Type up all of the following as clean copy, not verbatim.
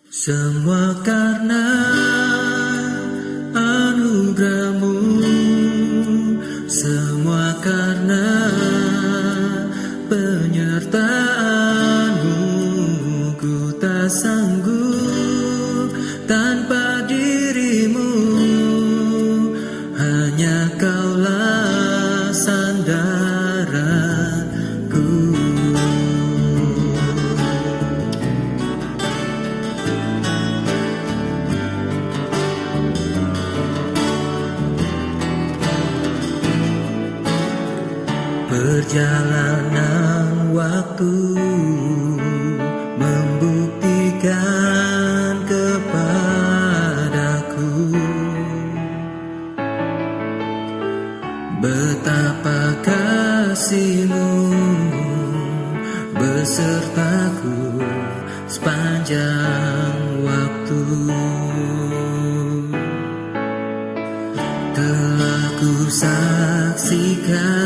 Semua karena anugerah-Mu, semua karena penyertaan-Mu. Ku tak sanggup tanpa diri-Mu, hanya Kaulah sandaranku. Perjalanan waktu membuktikan kepadaku betapa kasih-Mu besertaku sepanjang waktu. Telah ku saksikan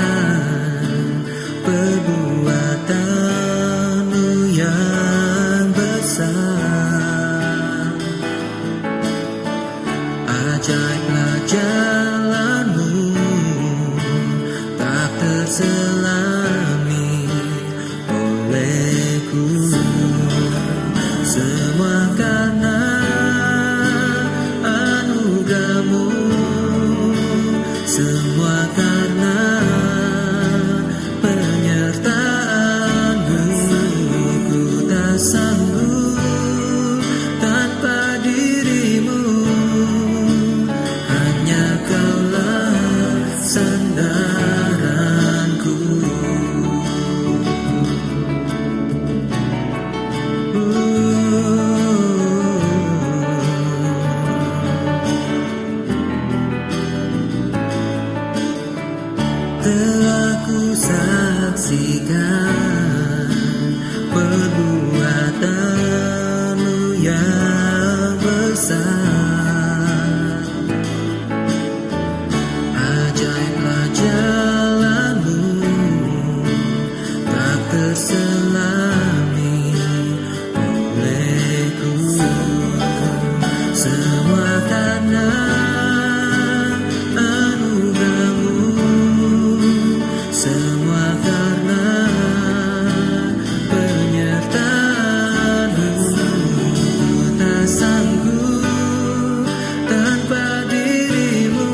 perbuatan-Mu yang besar. Ajaiblah jalan-Mu, tak terselami olehku. Semua karena anugerah-Mu, semua karena penyertaan-Mu. Ku tak sanggup tanpa diri-Mu, hanya Kaulah sandaranku. Telah ku saksikan perbuatan-Mu yang besar. Ajaiblah jalan-Mu, tak terselami olehku. Semua karena anugerah-Mu, semua karena penyertaan-Mu. Ku tak sanggup tanpa diri-Mu,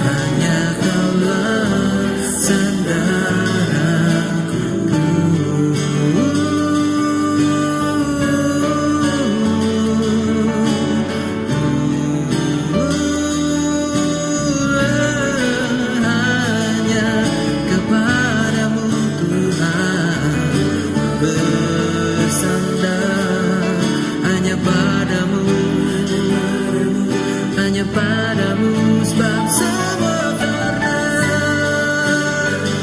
hanya Kaulah sandaranku. Hanya kepadamu Tuhan bersandar, hanya padamu, hanya padamu, sebab semua karena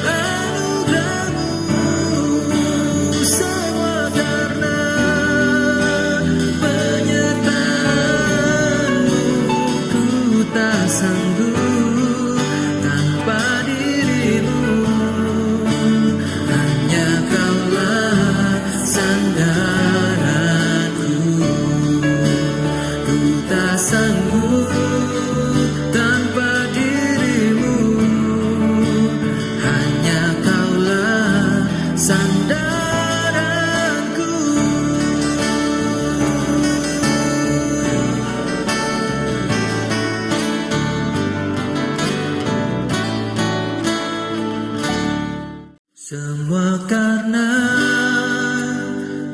anugerah-Mu, semua karena penyertaan-Mu. Ku tak sanggup tanpa diri-Mu, hanya Kaulah sandaranku. Ku tak sanggup tanpa diri-Mu, hanya Kaulah sandaranku. Semua karena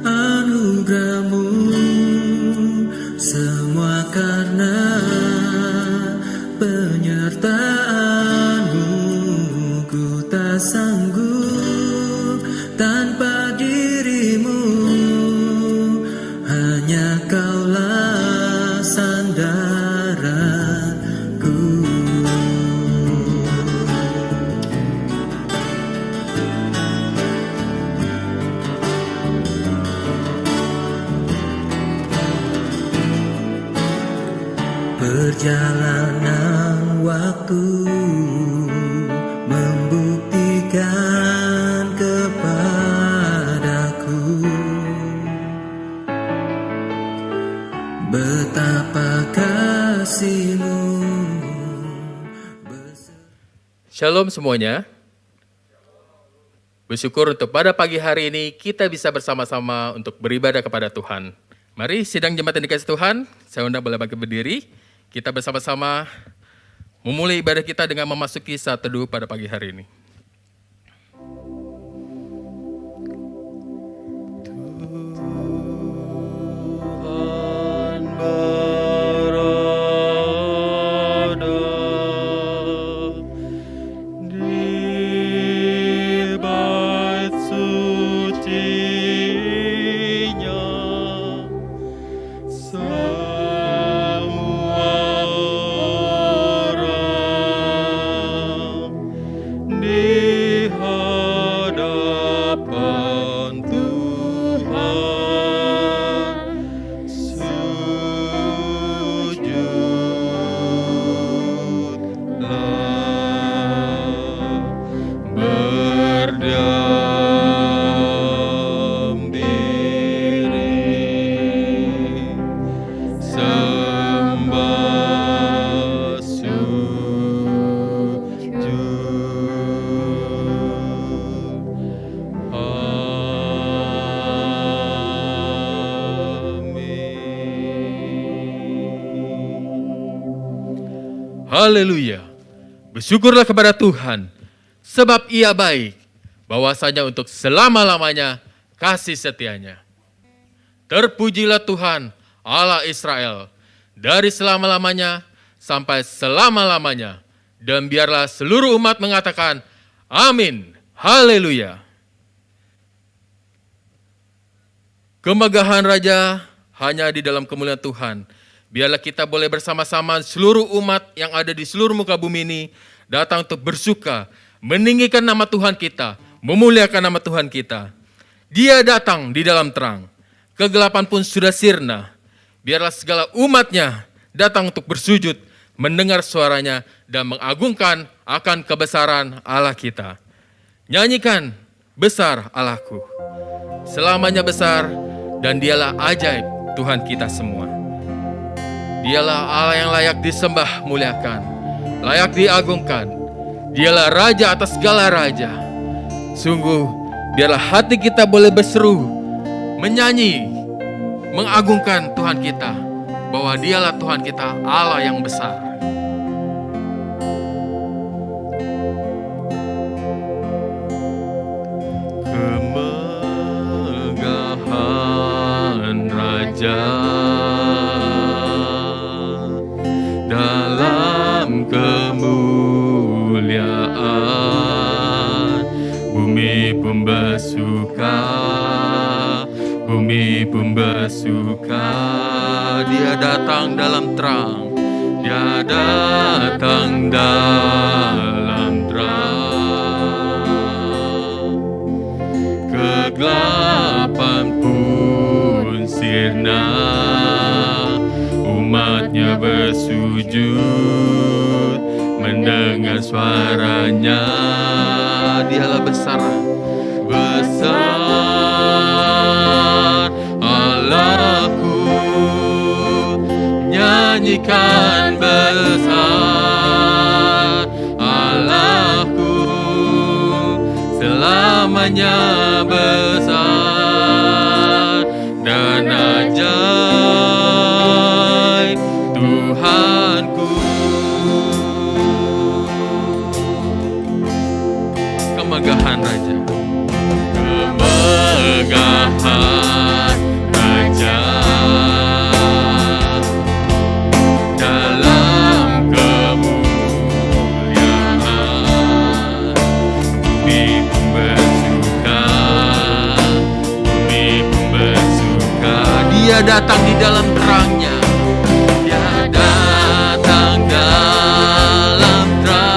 anugerah-Mu, semua karena penyertaan-Mu. Ku tak sanggup tanpa diri-Mu, hanya Kaulah sandaranku. Perjalanan waktu membuktikan kepadaku Shalom semuanya. Bersyukur untuk pada pagi hari ini kita bisa bersama-sama untuk beribadah kepada Tuhan. Mari sidang jemaat yang dikasih Tuhan, saya undang boleh bagi berdiri. Kita bersama-sama memulai ibadah kita dengan memasuki saat teduh pada pagi hari ini. Tuhan berada di bait suci-Nya, semua orang di hadapan Tuhan sujudlah, berdiam diri, sembah sujud. Amin. Haleluya. Bersyukurlah kepada Tuhan, sebab Ia baik, bahwasanya untuk selama-lamanya kasih setianya. Terpujilah Tuhan, Allah Israel, dari selama-lamanya sampai selama-lamanya. Dan biarlah seluruh umat mengatakan, amin. Haleluya. Kemegahan Raja hanya di dalam kemuliaan Tuhan. Biarlah kita boleh bersama-sama seluruh umat yang ada di seluruh muka bumi ini datang untuk bersuka, meninggikan nama Tuhan kita, memuliakan nama Tuhan kita. Dia datang di dalam terang, kegelapan pun sudah sirna. Biarlah segala umatnya datang untuk bersujud, mendengar suaranya dan mengagungkan akan kebesaran Allah kita. Nyanyikan, besar Allahku, selamanya besar dan Dialah ajaib Tuhan kita semua. Dialah Allah yang layak disembah, muliakan, layak diagungkan. Dialah Raja atas segala raja. Sungguh, biarlah hati kita boleh berseru, menyanyi, mengagungkan Tuhan kita, bahwa Dialah Tuhan kita, Allah yang besar. Kemegahan Raja dalam kemuliaan, bumi pun bersuka, bumi pun bersuka. Dia datang dalam terang, Dia datang dalam terang. Kegelapan pun sirna, umatnya bersujud, mendengar suaranya. Dialah besar, besar Allahku, nyanyikan besar Allahku, selamanya besar dan ajaib Tuhanku. Kemegahan Raja, kemegahan Raja dalam kemuliaan, bumi pun bersuka, bumi pun bersuka. Dia datang di dalam terangnya, Dia datang dalam terang.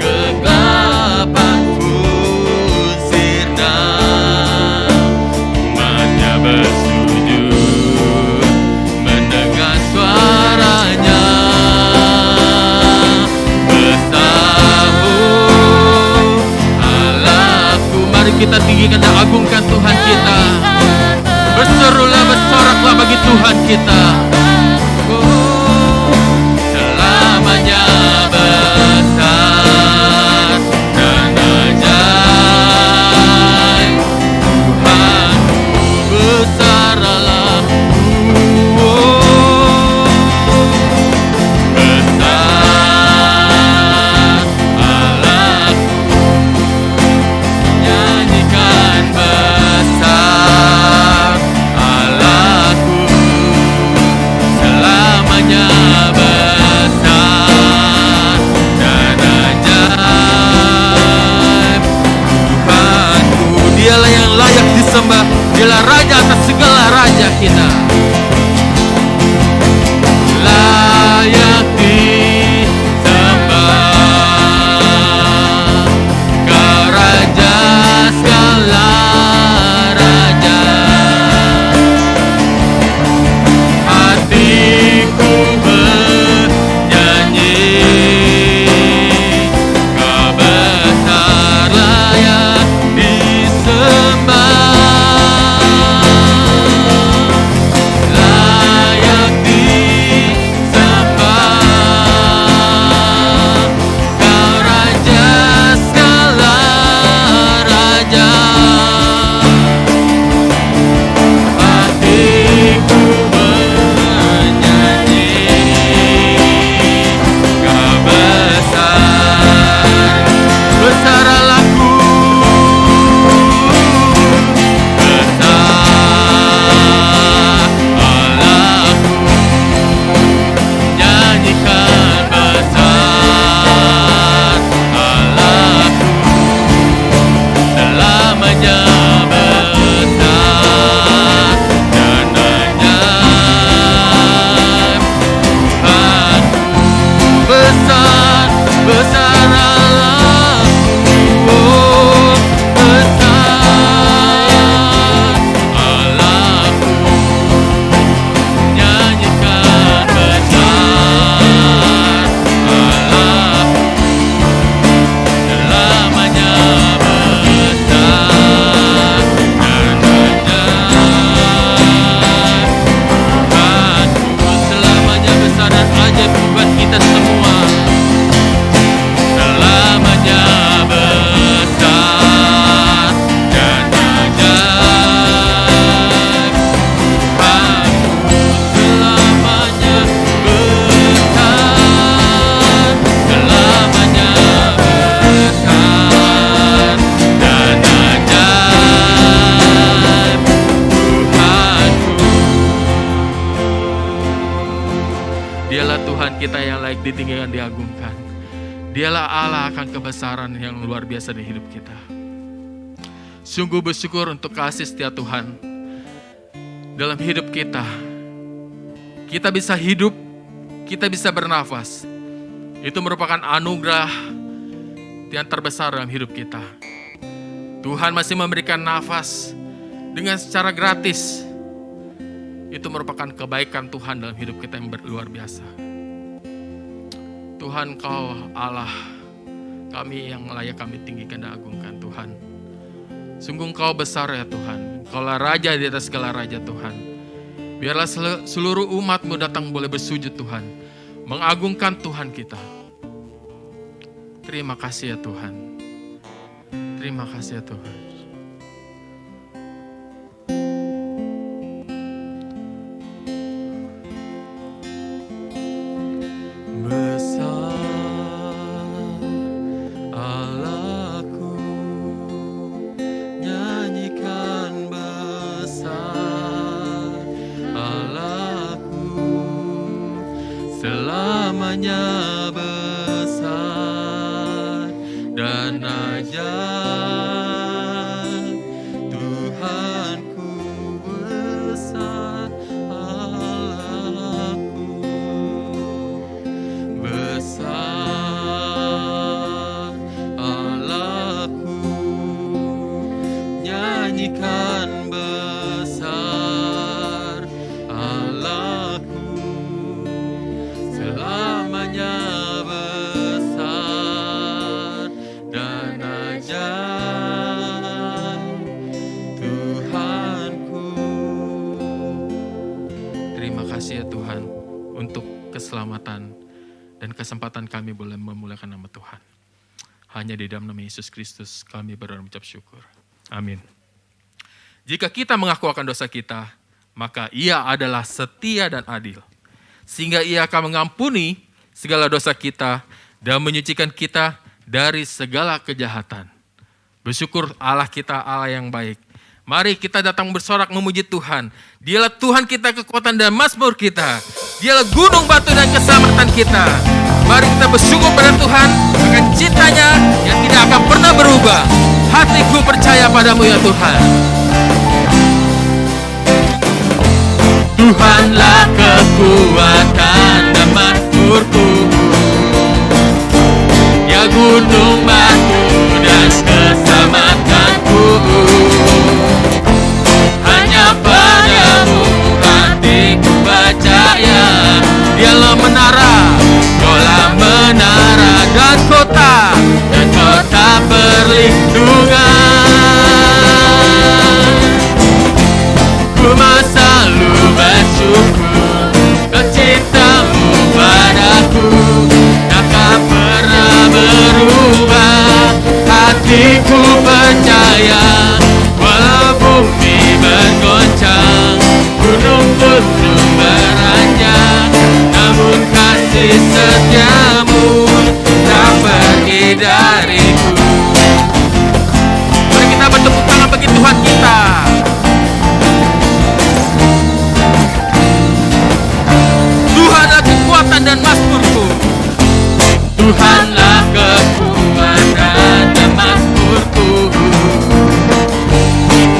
Kegelapan pun sirna, umatnya bersujud, mendengar suaranya. Besar Allahku, mari kita tinggikan dan agungkan Tuhan kita. Berserulah, bersoraklah bagi Tuhan kita. Oh, selamanya ditinggikan, diagungkan. Dialah Allah akan kebesaran yang luar biasa di hidup kita. Sungguh bersyukur untuk kasih setia Tuhan dalam hidup kita. Kita bisa hidup, kita bisa bernafas. Itu merupakan anugerah yang terbesar dalam hidup kita. Tuhan masih memberikan nafas dengan secara gratis. Itu merupakan kebaikan Tuhan dalam hidup kita yang luar biasa. Tuhan, Kau Allah kami yang layak kami tinggikan dan agungkan Tuhan. Sungguh Kau besar ya Tuhan. Kaulah Raja di atas segala raja Tuhan. Biarlah seluruh umat-Mu datang boleh bersujud Tuhan. Mengagungkan Tuhan kita. Terima kasih ya Tuhan. Terima kasih ya Tuhan. Selamanya besar dan ajaib, Tuhanku besar, Allahku besar, Allahku nyanyikan besar, Allahku selamanya besar dan ajaib, Tuhanku. Terima kasih ya Tuhan untuk keselamatan dan kesempatan kami boleh memuliakan nama Tuhan. Hanya di dalam nama Yesus Kristus kami berdoa mengucap syukur. Amin. Jika kita mengaku akan dosa kita, maka Ia adalah setia dan adil, sehingga Ia akan mengampuni segala dosa kita dan menyucikan kita dari segala kejahatan. Bersyukur Allah kita, Allah yang baik. Mari kita datang bersorak memuji Tuhan. Dialah Tuhan kita, kekuatan dan mazmur kita. Dialah gunung batu dan keselamatan kita. Mari kita bersyukur pada Tuhan akan cintanya yang tidak akan pernah berubah. Hatiku percaya padamu ya Tuhan. Tuhanlah kekuatan dan mazmurku, ya gunung batu dan keselamatanku. Hanya padamu hatiku percaya. Dialah menara, Kaulah menara dan kota perlindungan. Ku selalu bersyukur cintamu padaku, takkan pernah berubah. Hatiku percaya, walau bumi bergoncang, gunung-gunung beranjak, namun kasih setiamu tak pergi dariku. mari kita bertepuk tangan bagi Tuhan kita. Tuhanlah kekuatan dan mazmurku. Tuhanlah kekuatan dan mazmurku,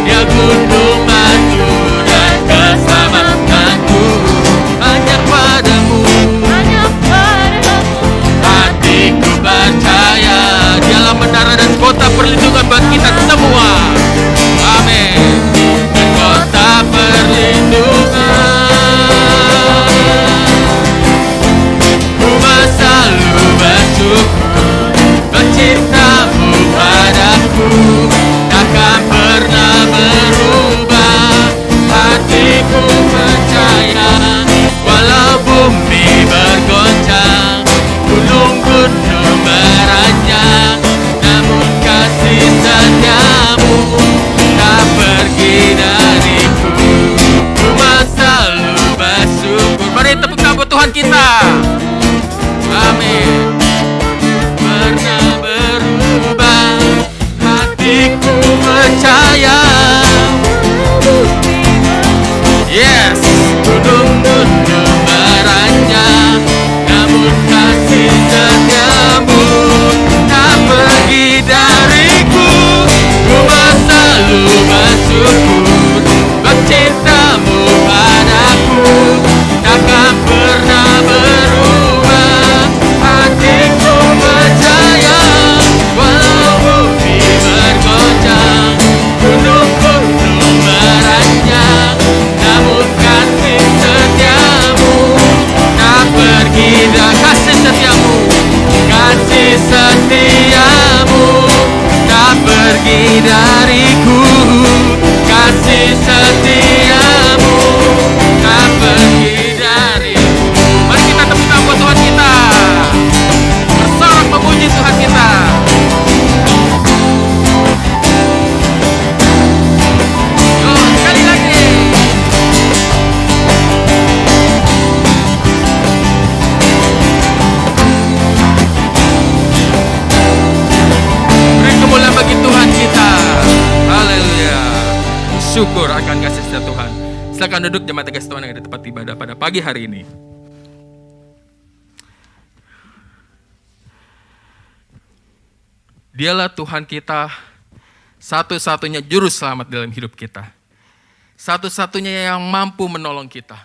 Dia gunung batu dan keselamatanku. Hanya padamu hatiku percaya. Dialah menara dan kota perlindungan buat kita semua. Amin. Dan kota perlindungan. Ku selalu bersyukur dariku, kasih setiamu tak pergi dariku. Mari kita tepuk tangan buat Tuhan kita, bersorak memuji Tuhan kita. Yuk, sekali lagi. Beri kemuliaan bagi Tuhan kita. Haleluya. Syukur akan kasih setia Tuhan. Silakan duduk jemaat kasih Tuhan yang ada di tempat ibadah pada pagi hari ini. Dialah Tuhan kita, satu-satunya juru selamat dalam hidup kita. Satu-satunya yang mampu menolong kita.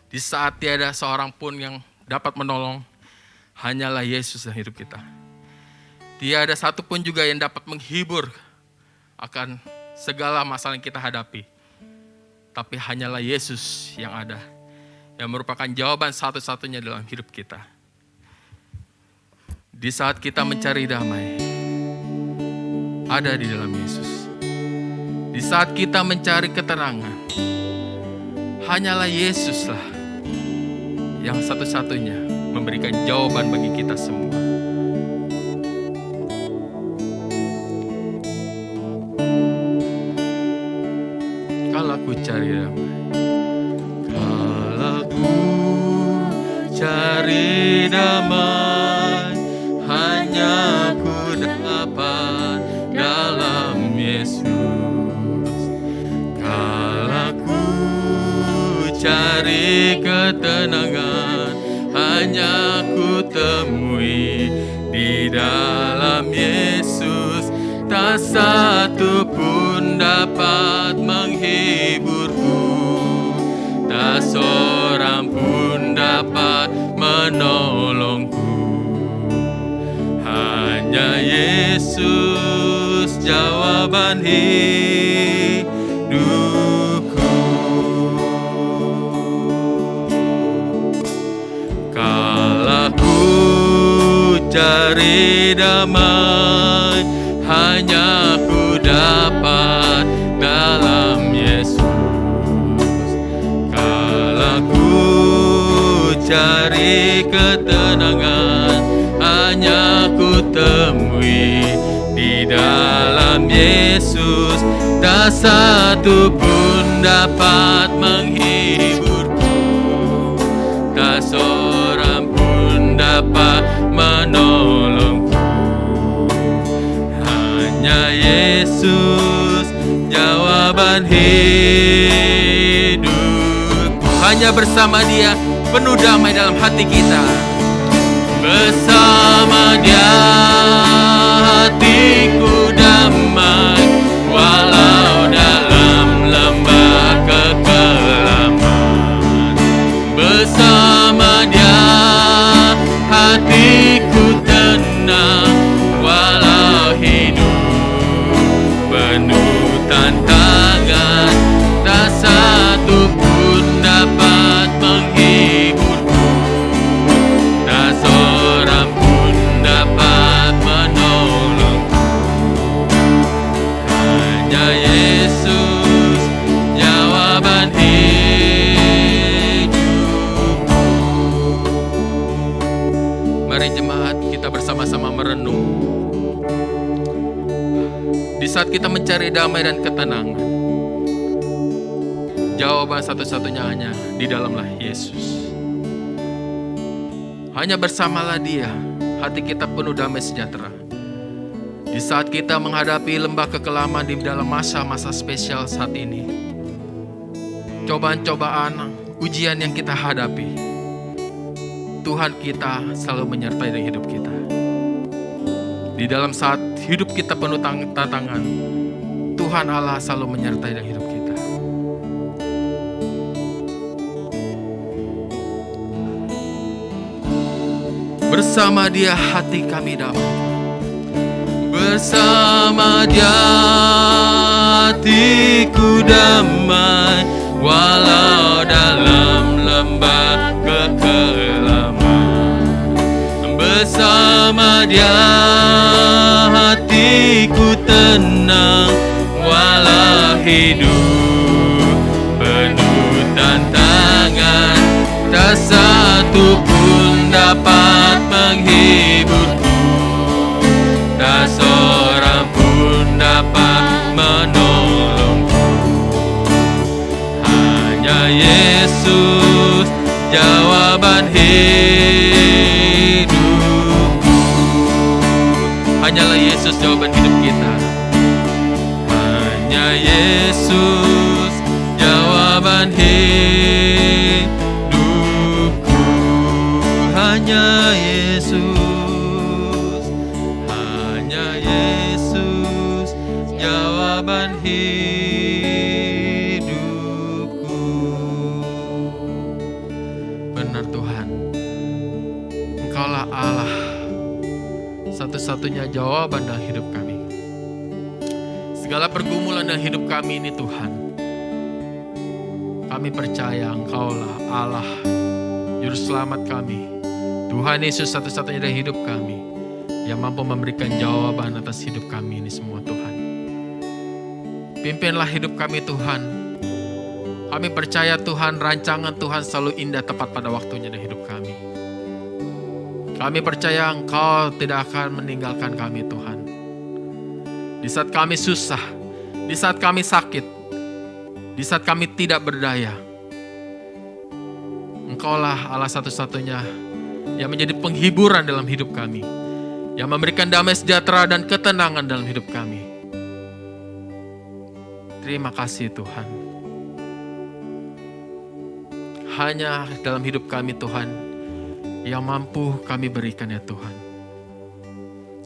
Di saat tiada seorang pun yang dapat menolong, hanyalah Yesus dalam hidup kita. Tiada satu pun juga yang dapat menghibur akan segala masalah yang kita hadapi. Tapi hanyalah Yesus yang ada, yang merupakan jawaban satu-satunya dalam hidup kita. Di saat kita mencari damai, ada di dalam Yesus. Di saat kita mencari ketenangan, hanyalah Yesuslah yang satu-satunya memberikan jawaban bagi kita semua. Kalau ku cari damai, kalau ku cari damai, hanya ku dapat dalam Yesus. Kalau ku cari ketenangan, hanya ku temui di dalam Yesus. Tak satu pun dapat menghiburku, tak seorang pun dapat menolongku. Hanya Yesus jawaban hidupku. Kalau ku cari damai, hanya ku dapat dalam Yesus. Kalau ku cari ketenangan, hanya ku temui di dalam Yesus. Tak satu pun dapat menghiburku, tak seorang pun dapat menolongku. Hanya Yesus jawaban hidupku. Hanya bersama Dia penuh damai dalam hati kita. Bersama Dia hatiku damai, walau dalam lembah kekelaman. Bersama Dia hatiku tenang, walau hidup penuh tantangan. Tak satu pun dapat menghiburku, tak seorang pun dapat menolongku. Hanya Yesus jawaban hidupku. Mari jemaat kita bersama-sama merenung. Di saat kita mencari damai dan ketenangan, jawaban satu-satunya hanya di dalamlah Yesus. Hanya bersamalah Dia, hati kita penuh damai sejahtera. Di saat kita menghadapi lembah kekelaman di dalam masa-masa spesial saat ini, cobaan-cobaan, ujian yang kita hadapi, Tuhan kita selalu menyertai dalam hidup kita. Di dalam saat hidup kita penuh tantangan, Tuhan Allah selalu menyertai dalam hidup kita. Bersama Dia hati kami damai. Bersama Dia hatiku damai, walau dalam lembah kekelaman. Bersama Dia hatiku tenang, walau hidup penuh tantangan, tak satu pun dapat menghiburku, tak seorang pun dapat menolongku. Hanya Yesus jawaban hidupku. Hanyalah Yesus jawaban hidup kita. Hanya Yesus jawaban hidupku. Hanya Yesus, hanya Yesus jawaban hidupku. Benar Tuhan, Engkaulah Allah, satu-satunya jawaban dalam hidup kami. Segala pergumulan dalam hidup kami ini Tuhan, kami percaya Engkaulah Allah, Juru Selamat kami. Tuhan Yesus satu-satunya dalam hidup kami, yang mampu memberikan jawaban atas hidup kami ini semua Tuhan. Pimpinlah hidup kami Tuhan. Kami percaya Tuhan, rancangan Tuhan selalu indah tepat pada waktunya dalam hidup kami. Kami percaya Engkau tidak akan meninggalkan kami Tuhan. Di saat kami susah, di saat kami sakit, di saat kami tidak berdaya, Engkaulah Allah satu-satunya yang menjadi penghiburan dalam hidup kami, yang memberikan damai sejahtera dan ketenangan dalam hidup kami. Terima kasih Tuhan. Hanya dalam hidup kami Tuhan, yang mampu kami berikan ya Tuhan,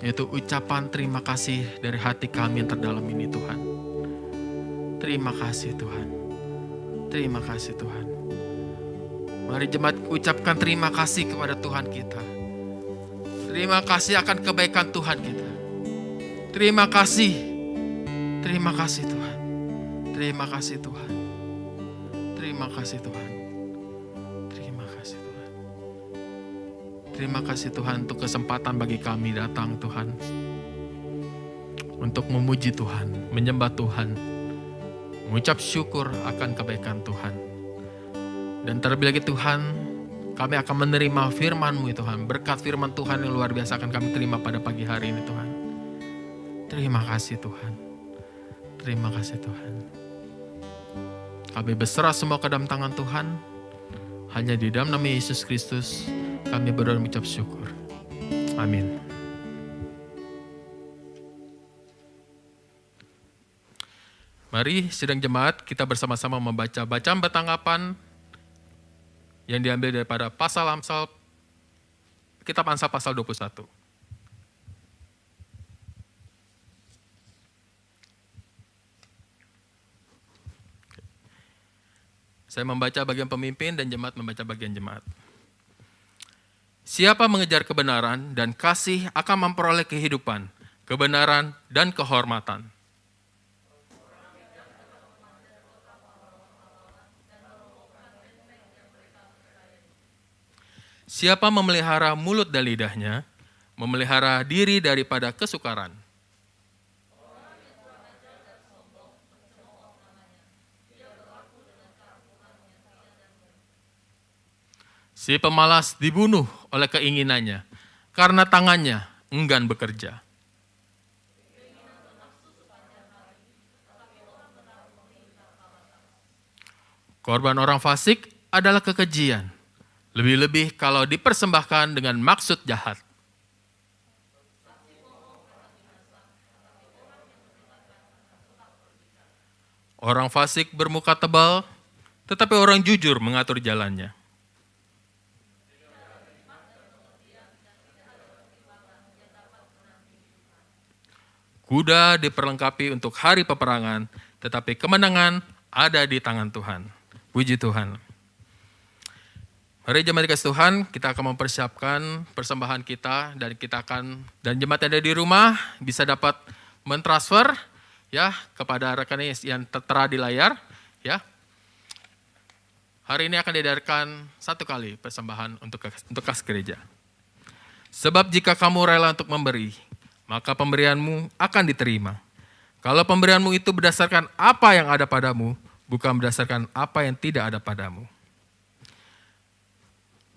yaitu ucapan terima kasih dari hati kami yang terdalam ini Tuhan. Terima kasih Tuhan. Terima kasih Tuhan. Mari jemaat ucapkan terima kasih kepada Tuhan kita. Terima kasih akan kebaikan Tuhan kita. Terima kasih. Terima kasih Tuhan. Terima kasih Tuhan. Terima kasih Tuhan. Terima kasih Tuhan. Terima kasih Tuhan untuk kesempatan bagi kami datang Tuhan, untuk memuji Tuhan, menyembah Tuhan, mengucap syukur akan kebaikan Tuhan. Dan terlebih lagi Tuhan, kami akan menerima firman-Mu Tuhan. Berkat firman Tuhan yang luar biasa akan kami terima pada pagi hari ini Tuhan. Terima kasih Tuhan. Terima kasih Tuhan. Kami berserah semua ke dalam tangan Tuhan. Hanya di dalam nama Yesus Kristus kami berdoa mengucap syukur. Amin. Mari sidang jemaat kita bersama-sama membaca bacaan bertanggapan yang diambil daripada pasal Amsal, kitab Amsal pasal 21. Saya membaca bagian pemimpin dan jemaat membaca bagian jemaat. Siapa mengejar kebenaran dan kasih akan memperoleh kehidupan, kebenaran dan kehormatan. Siapa memelihara mulut dan lidahnya, memelihara diri daripada kesukaran. Si pemalas dibunuh oleh keinginannya, karena tangannya enggan bekerja. Korban orang fasik adalah kekejian, lebih-lebih kalau dipersembahkan dengan maksud jahat. Orang fasik bermuka tebal, tetapi orang jujur mengatur jalannya. Kuda diperlengkapi untuk hari peperangan, tetapi kemenangan ada di tangan Tuhan. Puji Tuhan. Mari jemaat dikasih Tuhan, kita akan mempersiapkan persembahan kita dan jemaat yang ada di rumah bisa dapat mentransfer ya kepada rekening yang tertera di layar ya. Hari ini akan diedarkan 1 kali persembahan untuk kas gereja. Sebab jika kamu rela untuk memberi, maka pemberianmu akan diterima. Kalau pemberianmu itu berdasarkan apa yang ada padamu, bukan berdasarkan apa yang tidak ada padamu.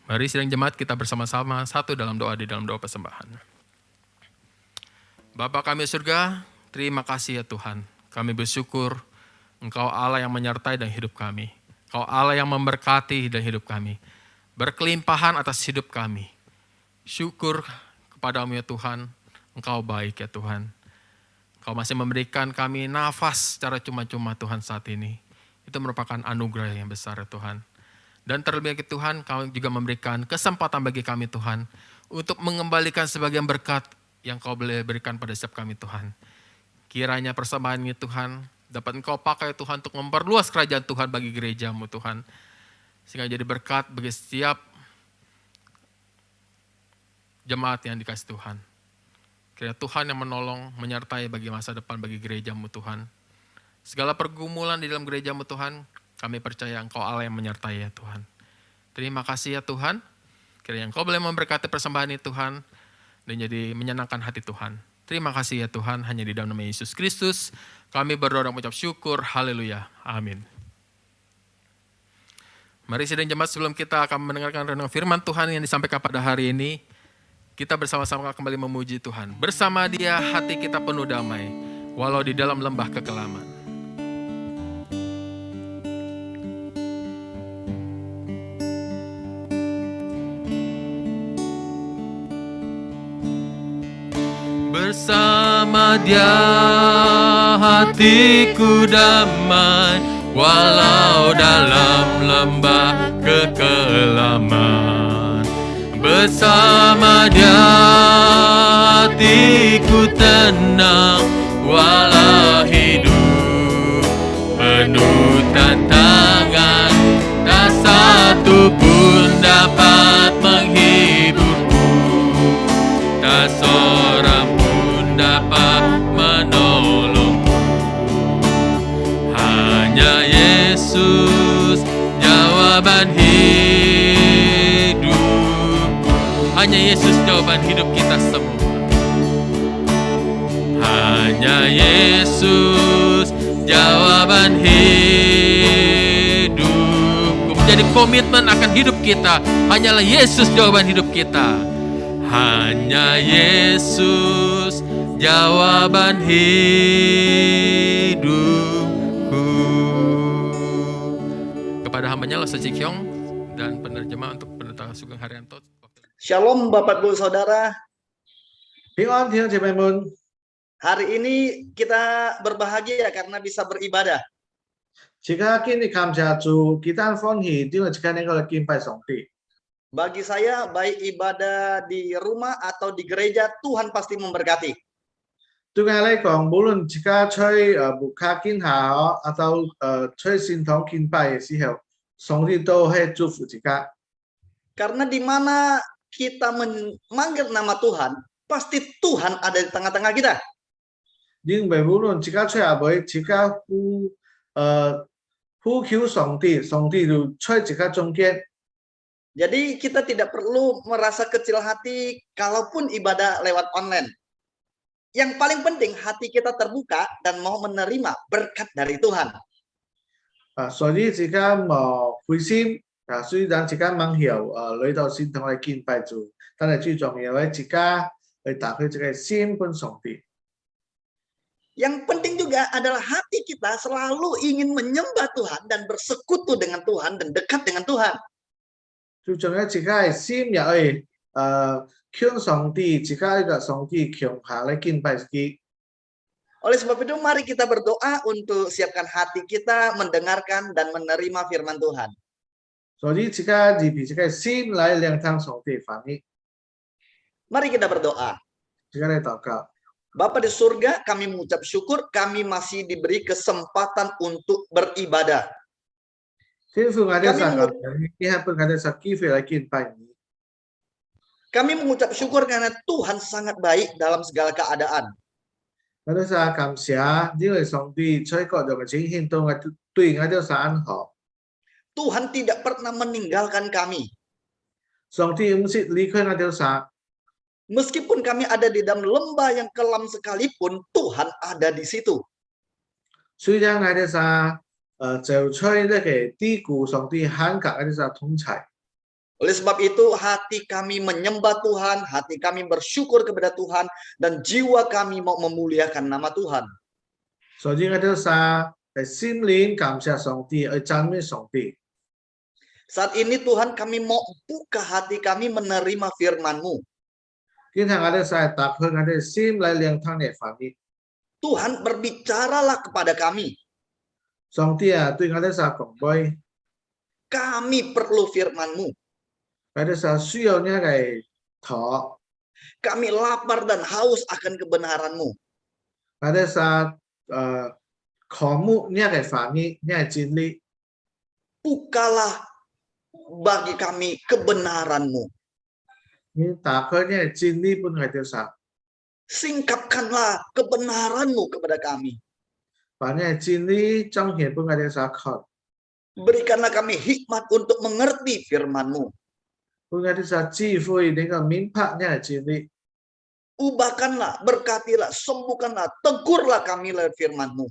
Mari sidang jemaat kita bersama-sama satu dalam doa di dalam doa persembahan. Bapa kami surga, terima kasih ya Tuhan. Kami bersyukur Engkau Allah yang menyertai dalam hidup kami. Engkau Allah yang memberkati dalam hidup kami. Berkelimpahan atas hidup kami. Syukur kepadamu ya Tuhan, Engkau baik ya Tuhan. Engkau masih memberikan kami nafas secara cuma-cuma Tuhan saat ini. Itu merupakan anugerah yang besar ya Tuhan. Dan terlebih lagi Tuhan, Kau juga memberikan kesempatan bagi kami Tuhan untuk mengembalikan sebagian berkat yang Kau boleh berikan pada setiap kami Tuhan. Kiranya persembahan ini Tuhan dapat Engkau pakai Tuhan untuk memperluas kerajaan Tuhan bagi gerejamu Tuhan. Sehingga jadi berkat bagi setiap jemaat yang dikasih Tuhan. Kiranya Tuhan yang menolong, menyertai bagi masa depan bagi gerejamu Tuhan. Segala pergumulan di dalam gerejamu Tuhan, kami percaya Engkau Allah yang menyertai ya Tuhan. Terima kasih ya Tuhan. Kiranya Engkau boleh memberkati persembahan ini Tuhan. Dan jadi menyenangkan hati Tuhan. Terima kasih ya Tuhan. Hanya di dalam nama Yesus Kristus. Kami berdoa dan mengucap syukur. Haleluya. Amin. Mari sidang jemaat sebelum kita akan mendengarkan renungan firman Tuhan yang disampaikan pada hari ini. Kita bersama-sama kembali memuji Tuhan. Bersama Dia hati kita penuh damai. Walau di dalam lembah kekelaman. Bersama Dia hatiku damai, walau dalam lembah kekelaman. Bersama Dia hatiku tenang, walau hidup penuh tantangan. Tak satu pun dapat menghiburku, tak seorang dapat menolongku. Hanya Yesus jawaban hidup. Hanya Yesus jawaban hidup kita semua. Hanya Yesus jawaban hidup. Menjadi komitmen akan hidup kita. Hanyalah Yesus jawaban hidup kita. Hanya Yesus jawaban hidupku. Kepada hambanya Lasa Cikyong dan penerjemah untuk Pendeta Sugeng Haryanto. Shalom Bapak Ibu Saudara. 平安，弟兄姐妹们， Hari ini kita berbahagia karena bisa beribadah. 而家今日感謝主，kita歡喜，因為而家能夠敬拜上帝。 Bagi saya, baik ibadah di rumah atau di gereja, Tuhan pasti memberkati. 對我嚟講，無論而家在牧卡敬下atau在聖堂敬拜嘅時候，上帝都係祝福自家。 Karena di mana kita memanggil nama Tuhan, pasti Tuhan ada di tengah-tengah kita. 因為無論而家在阿妹，而家呼求上帝，上帝就在而家中間。 Jadi kita tidak perlu merasa kecil hati kalaupun ibadah lewat online. Yang paling penting hati kita terbuka dan mau menerima berkat dari Tuhan. 所以而家冇灰心，雖然而家猛曉嚟到聖堂嚟敬拜主，但係最重要係而家去打開這個心跟上帝。 Yang penting juga adalah hati kita selalu ingin menyembah Tuhan dan bersekutu dengan Tuhan dan dekat dengan Tuhan. 最重要自家嘅心又係向上帝，自家嘅上帝強下嚟敬拜佢。 Oleh sebab itu mari kita berdoa untuk siapkan hati kita mendengarkan dan menerima firman Tuhan. 所以自家預備自家嘅心嚟聆聽上帝話語， Mari kita berdoa. 自家嚟禱告。 Bapa di surga, kami mengucap syukur kami masih diberi kesempatan untuk beribadah. 天父，我哋想感謝你，今日俾我哋有機會嚟敬拜你。 Kami mengucap syukur karena Tuhan sangat baik dalam segala keadaan. 我哋想感謝，因為上帝在各樣嘅情形中，對我哋很好。 Tuhan tidak pernah meninggalkan kami. 上帝唔是離開我哋。Meskipun kami ada di dalam lembah yang kelam sekalipun, Tuhan ada di situ. 虽然我哋啥走出那个低谷，上帝罕格我哋啥通才。 Oleh sebab itu, hati kami menyembah Tuhan, hati kami bersyukur kepada Tuhan, dan jiwa kami mau memuliakan nama Tuhan. 所以我哋啥心靈感謝上帝，去讚美上帝。 Saat ini Tuhan kami mau buka hati kami menerima firman-Mu. 今天我哋啥打開我哋心嚟聆聽你話語。 Tuhan berbicaralah kepada kami. 上帝啊，對我哋啥講話， Kami perlu firman-Mu. 我哋啥需要呢個禱， Kami lapar dan haus akan kebenaran-Mu. 我哋啥渴慕呢個話語，呢個真理。 Bukalah bagi kami kebenaran-Mu. 你打開呢個真理本係啲啥？ Singkapkanlah kebenaran-Mu kepada kami. 把呢個真理彰顯本係啲啥看？ Berikanlah kami hikmat untuk mengerti firman-Mu. 本係啲啥智慧能夠明白呢個真理。 Ubahkanlah, berkatilah, sembuhkanlah, tegurlah kami lewat firman-Mu.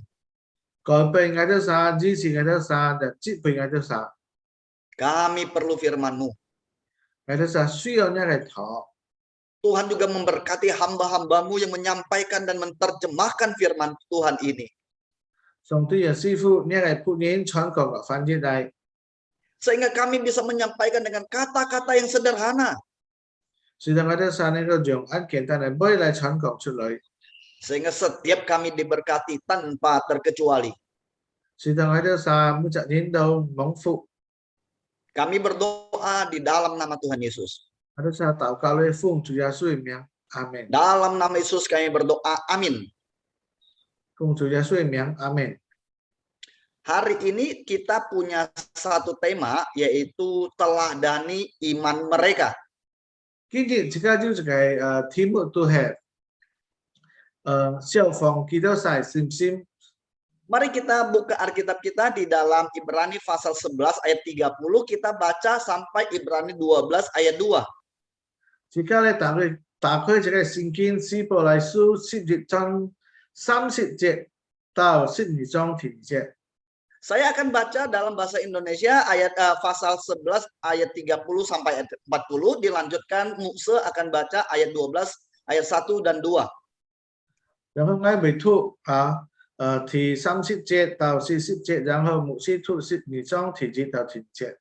改變我哋啥，支持我哋啥，就接備我哋啥， Kami perlu firman-Mu. 我哋啥需要呢個禱。 Tuhan juga memberkati hamba-hamba-Mu yang menyampaikan dan menerjemahkan firman Tuhan ini. 上帝嘅師傅呢個僕人傳講嘅翻譯嚟， Sehingga kami bisa menyampaikan dengan kata-kata yang sederhana. 使得我哋啥能夠用很簡單嘅話嚟傳講出嚟， Sehingga setiap kami diberkati tanpa terkecuali. 使得我哋啥每隻人都蒙福。 Kami berdoa di dalam nama Tuhan Yesus. 我哋啥禱告嚟奉主耶穌嘅名，阿門。 Dalam nama Yesus kami berdoa, amin. 奉主耶穌嘅名，阿門。 Hari ini kita punya satu tema, yaitu teladani iman mereka. 今日這個就是個題目都係效仿基督徒信心。 Mari kita buka Alkitab kita di dalam Ibrani pasal 11 ayat 30, kita baca sampai Ibrani 12 ayat 2. 而家咧打開這個聖經希伯來書11章30節到12章10節。 Saya akan baca dalam bahasa Indonesia ayat pasal 11 ayat 30 sampai ayat 40, dilanjutkan Mukse akan baca ayat 12 ayat 1 dan 2. 然後我會讀第30節到40節，然後牧師讀12章10節到10節。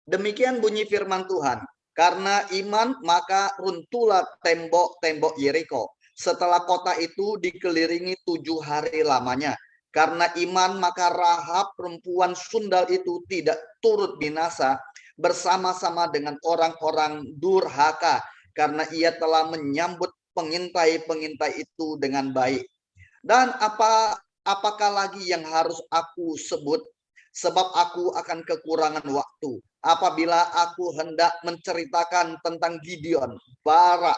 Demikian bunyi firman Tuhan. Karena iman maka runtuhlah tembok-tembok Yeriko. Setelah kota itu dikelilingi 7 hari lamanya. Karena iman maka Rahab perempuan sundal itu tidak turut binasa bersama-sama dengan orang-orang durhaka. Karena ia telah menyambut pengintai-pengintai itu dengan baik. Dan apakah lagi yang harus aku sebut? Sebab aku akan kekurangan waktu. Apabila aku hendak menceritakan tentang Gideon, Barak,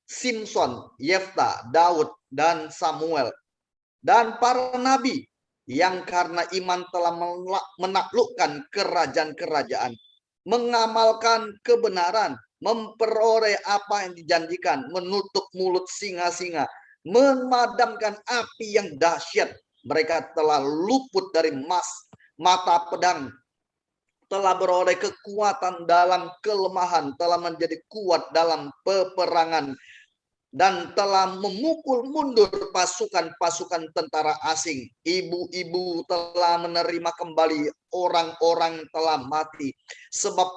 Simson, Yefta, Daud, dan Samuel, dan para nabi yang karena iman telah menaklukkan kerajaan-kerajaan, mengamalkan kebenaran, memperoleh apa yang dijanjikan, menutup mulut singa-singa, memadamkan api yang dahsyat. Mereka telah luput dari mata pedang, telah beroleh kekuatan dalam kelemahan, telah menjadi kuat dalam peperangan, dan telah memukul mundur pasukan-pasukan tentara asing. Ibu-ibu telah menerima kembali orang-orang telah mati, sebab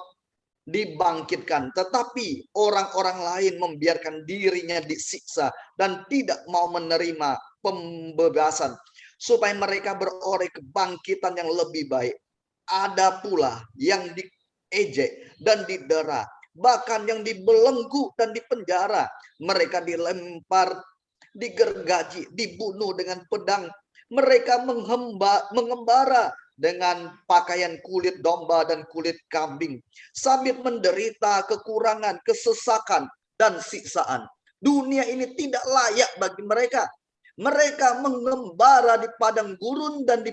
dibangkitkan. Tetapi orang-orang lain membiarkan dirinya disiksa dan tidak mau menerima pembebasan, supaya mereka beroleh kebangkitan yang lebih baik. Ada pula yang diejek dan didera, bahkan yang dibelenggu dan dipenjara. Mereka dilempar, digergaji, dibunuh dengan pedang. Mereka mengembara dengan pakaian kulit domba dan kulit kambing, sambil menderita kekurangan, kesesakan, dan siksaan. Dunia ini tidak layak bagi mereka. Mereka mengembara di padang gurun dan di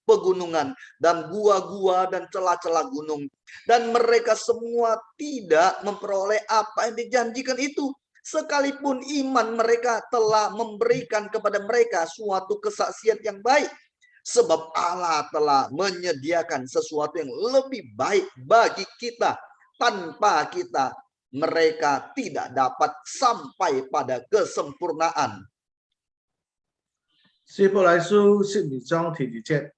pegunungan, dan gua-gua dan celah-celah gunung. Dan mereka semua tidak memperoleh apa yang dijanjikan itu. sekalipun iman mereka telah memberikan kepada mereka suatu kesaksian yang baik. Sebab Allah telah menyediakan sesuatu yang lebih baik bagi kita. Tanpa kita, mereka tidak dapat sampai pada kesempurnaan. 希伯来書12章第2節，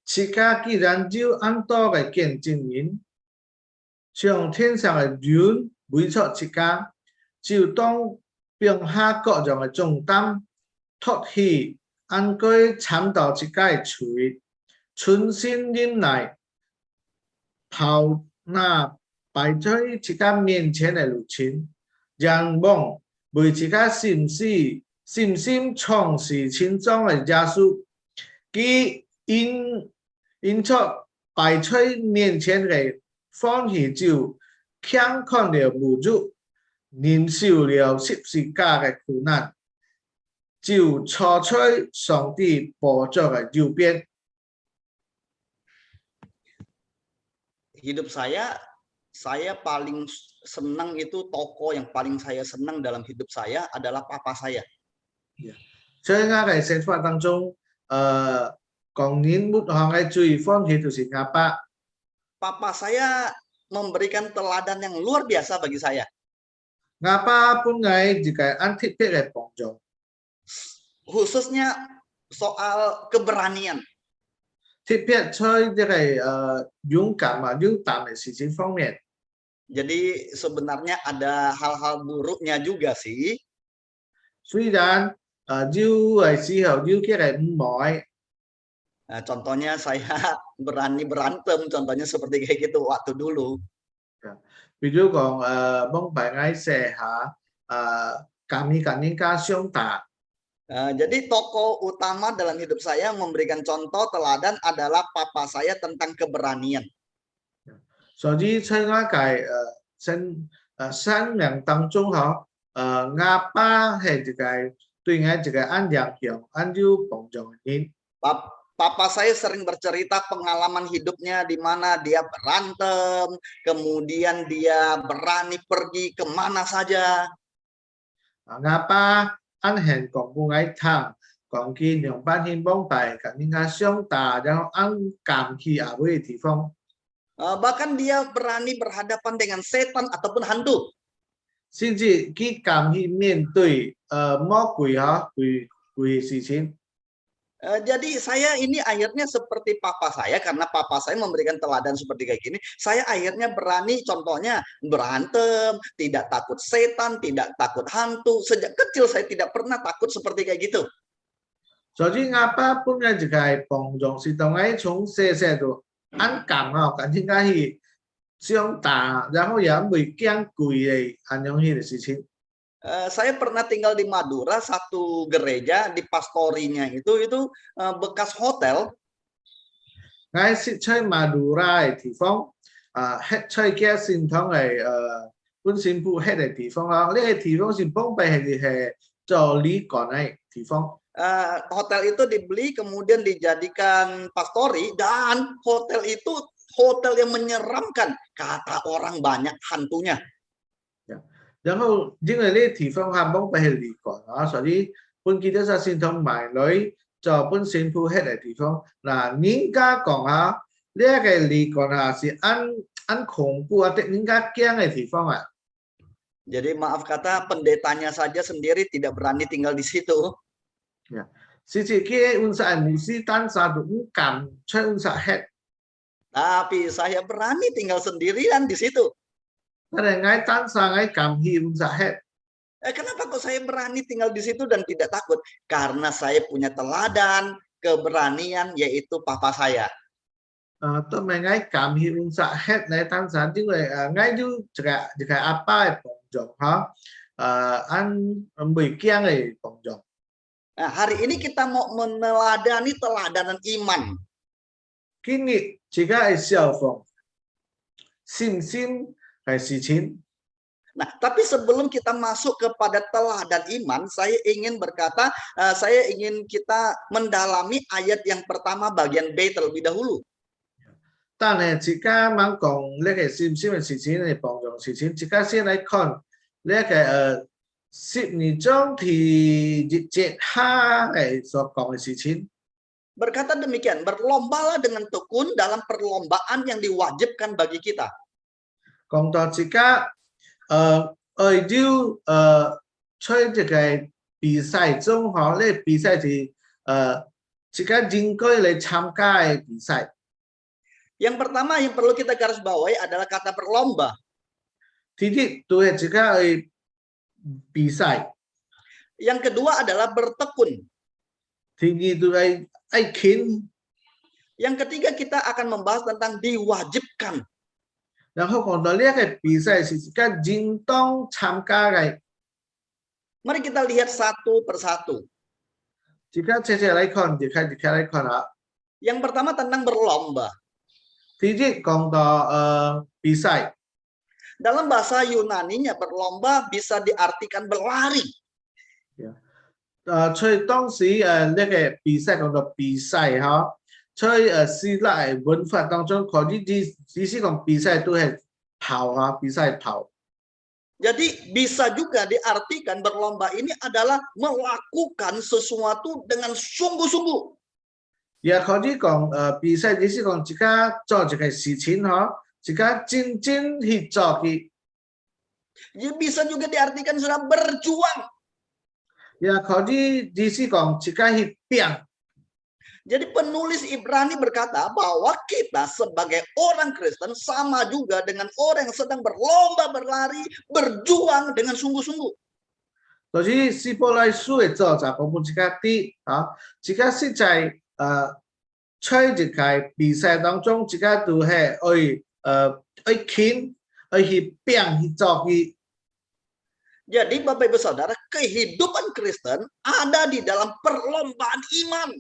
此家既然照按多嘅見證人，像天上嘅雲每出一家，就當並下各樣嘅重擔，托起按佢參到一家嘅錘，存心忍耐，拋那擺在一家面前嘅入侵，讓望為一家心心從事心中嘅耶穌，佢因出擺在面前嘅歡喜就強看了無助，忍受了十字架嘅苦難，就坐在上帝寶座嘅右邊。 Hidup saya paling senang itu tokoh yang paling saya senang dalam hidup saya adalah papa saya. 在我嘅生活當中，講人每項嘅最歡喜就是阿爸。 Papa saya memberikan teladan yang luar biasa bagi saya. 阿爸本來就係按特別嘅幫助， Khususnya soal keberanian. 特別在呢個勇敢勇膽嘅事情方面。 Jadi sebenarnya ada hal-hal buruknya juga sih. 雖然有嘅時候有啲嘅唔滿， Nah, contohnya saya berani berantem, contohnya seperti kayak gitu waktu dulu. 比如講蒙拜愛寫下kami nikah相打。 Jadi tokoh utama dalam hidup saya memberikan contoh teladan adalah papa saya tentang keberanian. 所以在我嘅生命當中阿爸係一個對我一個按良強、按有幫助嘅人。 Papa saya sering bercerita pengalaman hidupnya di mana dia berantem, kemudian dia berani pergi kemana saja. 阿爸按很講過我聽，講佢兩班人蒙拜咁應該相打，然後按敢去阿位嘅地方。 Bahkan dia berani berhadapan dengan setan ataupun hantu. 甚至佢敢去面對魔鬼鬼事情。 Jadi saya ini akhirnya seperti papa saya karena papa saya memberikan teladan seperti kayak gini. Saya akhirnya berani contohnya berantem, tidak takut setan, tidak takut hantu. Sejak kecil saya tidak pernah takut seperti kayak gitu. 所以阿爸本來就係幫助是同佢從細細度按敢咁應該去相打，然後也未驚鬼嘅咁樣嘅事情。 Saya pernah tinggal di Madura, satu gereja di pastorinya itu bekas hotel. 我識在馬路拉嘅地方，在嘅聖堂係本身部喺嘅地方呢個地方是幫拜係做旅館嘅地方。 Hotel itu dibeli kemudian dijadikan pastori dan hotel itu hotel yang menyeramkan, kata orang banyak hantunya. 然後因為呢個地方係幫拜係旅館所以本記得在聖堂買來做本身部喺嘅地方。嗱，人家講呢個旅館是按恐怖或者人家驚嘅地方。 Jadi maaf kata pendetanya saja sendiri tidak berani tinggal di situ. 是自己運曬牧師單殺都唔敢出運曬吃。 Tapi saya berani tinggal sendirian di situ. 但係我單殺我敢去運曬吃。 Kenapa kok saya berani tinggal di situ dan tidak takut? Karena saya punya teladan, keberanian, yaitu papa saya. 都咪我敢去運曬吃嚟單殺，因為我有一個阿爸嘅幫助按未驚嘅幫助。 Nah, hari ini kita mau meneladani teladanan iman. 今日自己係效仿信心係事情。 Nah, tapi sebelum kita masuk kepada teladan iman, saya ingin berkata, saya ingin kita mendalami ayat yang pertama bagian B terlebih dahulu. 但係自己猛講呢個信心嘅事情嚟幫助事情，自己先嚟看呢個12章第1節下嘅所講嘅事情。 Berkata demikian, berlombalah dengan tekun dalam perlombaan yang diwajibkan bagi kita. 講到自家愛要在這個比賽中嗬，呢比賽是自家應該嚟參加嘅比賽。 Yang pertama yang perlu kita garis bawahi adalah kata berlomba. 第一對自家嘅比賽， Yang kedua adalah bertekun. 第二對愛勤， Yang ketiga kita akan membahas tentang diwajibkan. 然後講到呢一個比賽是自家應當參加嘅， Mari kita lihat satu persatu. 自家切切嚟看，一開嚟看啊。 Yang pertama tentang berlomba. 第一講到比賽， Dalam bahasa Yunaninya berlomba bisa diartikan berlari. 所以當時呢個比賽講到比賽嚇，所以希臘嘅文化當中，佢只是講比賽都係跑嚇，比賽跑。 Jadi bisa juga diartikan berlomba ini adalah melakukan sesuatu dengan sungguh-sungguh. 也可以講比賽只是講自家做一個事情嚇，自家真正去做嘅。 Ya, bisa juga diartikan sudah berjuang. 也可以只是講自家去拼。 Jadi penulis Ibrani berkata bahwa kita sebagai orang Kristen sama juga dengan orang yang sedang berlomba berlari, berjuang dengan sungguh-sungguh. 所以希伯來書嘅作者講自家啲嚇，自家是在在一個比賽當中，自家都係愛勤，愛去拼去做嘅。 Jadi Bapak Ibu Saudara, kehidupan Kristen ada di dalam perlombaan iman.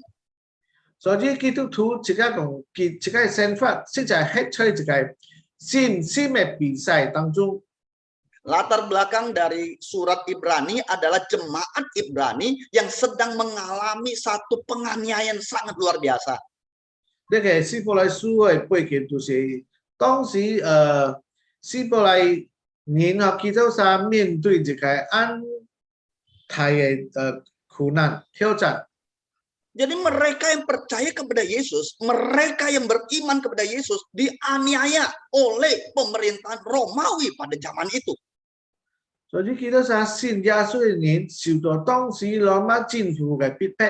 所以基督徒自家講，自家嘅身份是在喺一個信心嘅比賽當中。 Latar belakang dari surat Ibrani adalah jemaat Ibrani yang sedang mengalami satu penganiayaan sangat luar biasa. 呢個希伯來書嘅背景就是當時希伯來人啊，基督徒面對這個安泰嘅苦難挑戰。 Jadi mereka yang percaya kepada Yesus, mereka yang beriman kepada Yesus dianiaya oleh pemerintahan Romawi pada zaman itu. 所以基督徒信耶穌嘅人受到當時羅馬政府嘅逼迫。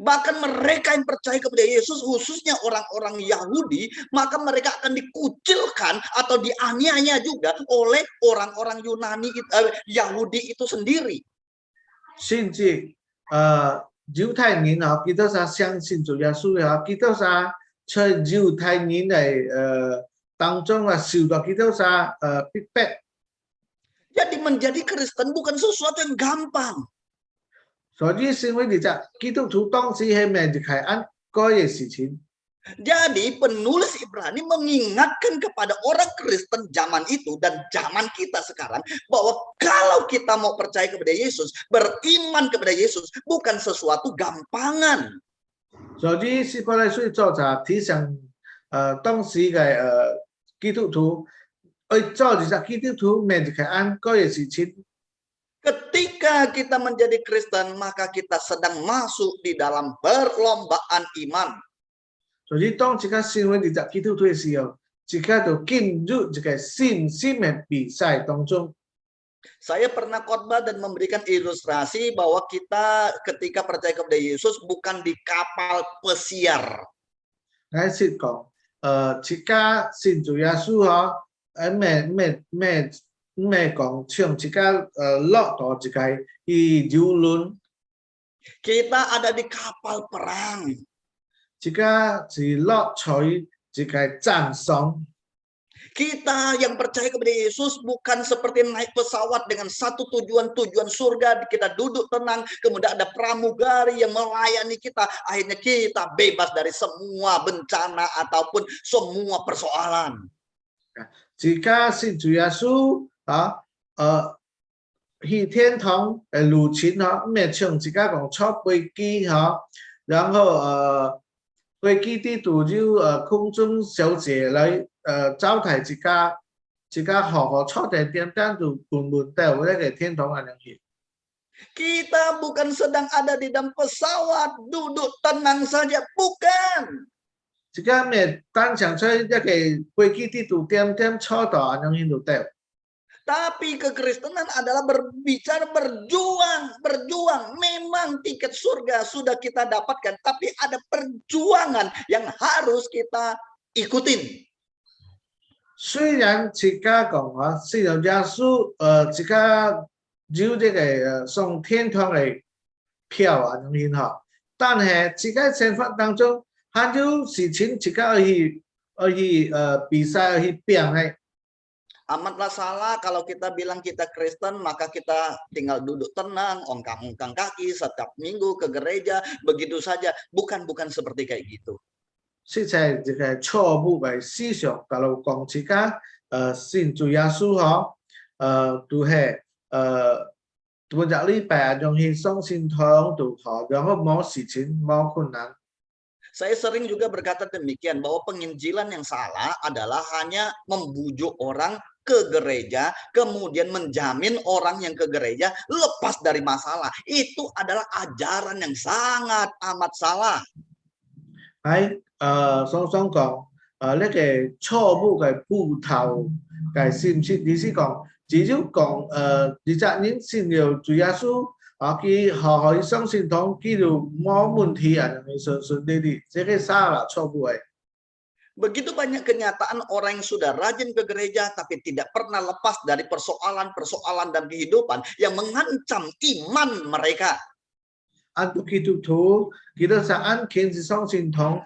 Bahkan mereka yang percaya kepada Yesus, khususnya orang-orang Yahudi, maka mereka akan dikucilkan atau dianiaya juga oleh orang-orang Yahudi itu sendiri. 甚至猶太人啊，基督徒相信主耶穌啊，基督徒在猶太人嘅當中啊，受到基督徒逼迫。 Jadi menjadi Kristen bukan sesuatu yang gampang. 所以成為你只基督徒當時係咪就係按該嘅事情？ Jadi penulis Ibrani mengingatkan kepada orang Kristen zaman itu dan zaman kita sekarang bahwa kalau kita mau percaya kepada Yesus, beriman kepada Yesus bukan sesuatu gampangan. 所以希伯來書作者提醒當時嘅基督徒去做一隻基督徒咪就係按該嘅事情。 Ketika kita menjadi Kristen, maka kita sedang masuk di dalam perlombaan iman. 所以當自己成為一隻基督徒嘅時候，自己就進入一個信心嘅比賽當中。 Saya pernah khotbah dan memberikan ilustrasi bahwa kita ketika percaya kepada Yesus bukan di kapal pesiar. 我係講自己信主耶穌啊，咩講像自己落到一個遊輪， Kita ada di kapal perang. 自己是落在一個戰上。 Kita yang percaya kepada Yesus bukan seperti naik pesawat dengan satu tujuan surga, kita duduk tenang, kemudian ada pramugari yang melayani kita, akhirnya kita bebas dari semua bencana ataupun semua persoalan. 自己信主耶穌啊，去天堂旅程啊，唔係像自己講坐飛機嚇，然後飛機啲導遊空中小姐來招待自己。自家好好坐在点灯就根本带我那个天堂安能去。 Kita bukan sedang ada di dalam pesawat, duduk tenang saja. Bukan. 自家咩单想出一个飞机地图点点坐到安能去就带。 Tapi kekristenan adalah berbicara berjuang, berjuang. Memang tiket surga sudah kita dapatkan, tapi ada perjuangan yang harus kita ikutin. 虽然自家讲啊，虽然耶稣自家有这个上天堂的票啊，能去哈，但是自家生活当中还有事情自家去比赛去拼的。 Amatlah salah kalau kita bilang kita Kristen, maka kita tinggal duduk tenang, ongkang-ongkang kaki setiap minggu ke gereja, begitu saja. Bukan seperti kayak gitu. 实在这个错误的思想，kalau 讲自家信主耶稣哈，都系每日礼拜用去上信堂度好，然后冇事情冇困难。 Saya sering juga berkata demikian, bahwa penginjilan yang salah adalah hanya membujuk orang ke gereja, kemudian menjamin orang yang ke gereja lepas dari masalah. Itu adalah ajaran yang sangat amat salah. 喺雙講呢個錯誤嘅布頭嘅信息，你是講只要講20年信了主耶穌佢好好上信堂，佢就冇問題啊，順利利，這個salah錯誤嘅。 Begitu banyak kenyataan orang yang sudah rajin ke gereja tapi tidak pernah lepas dari persoalan-persoalan dan kehidupan yang mengancam iman mereka. 按到基督徒，佢哋按堅持上信堂，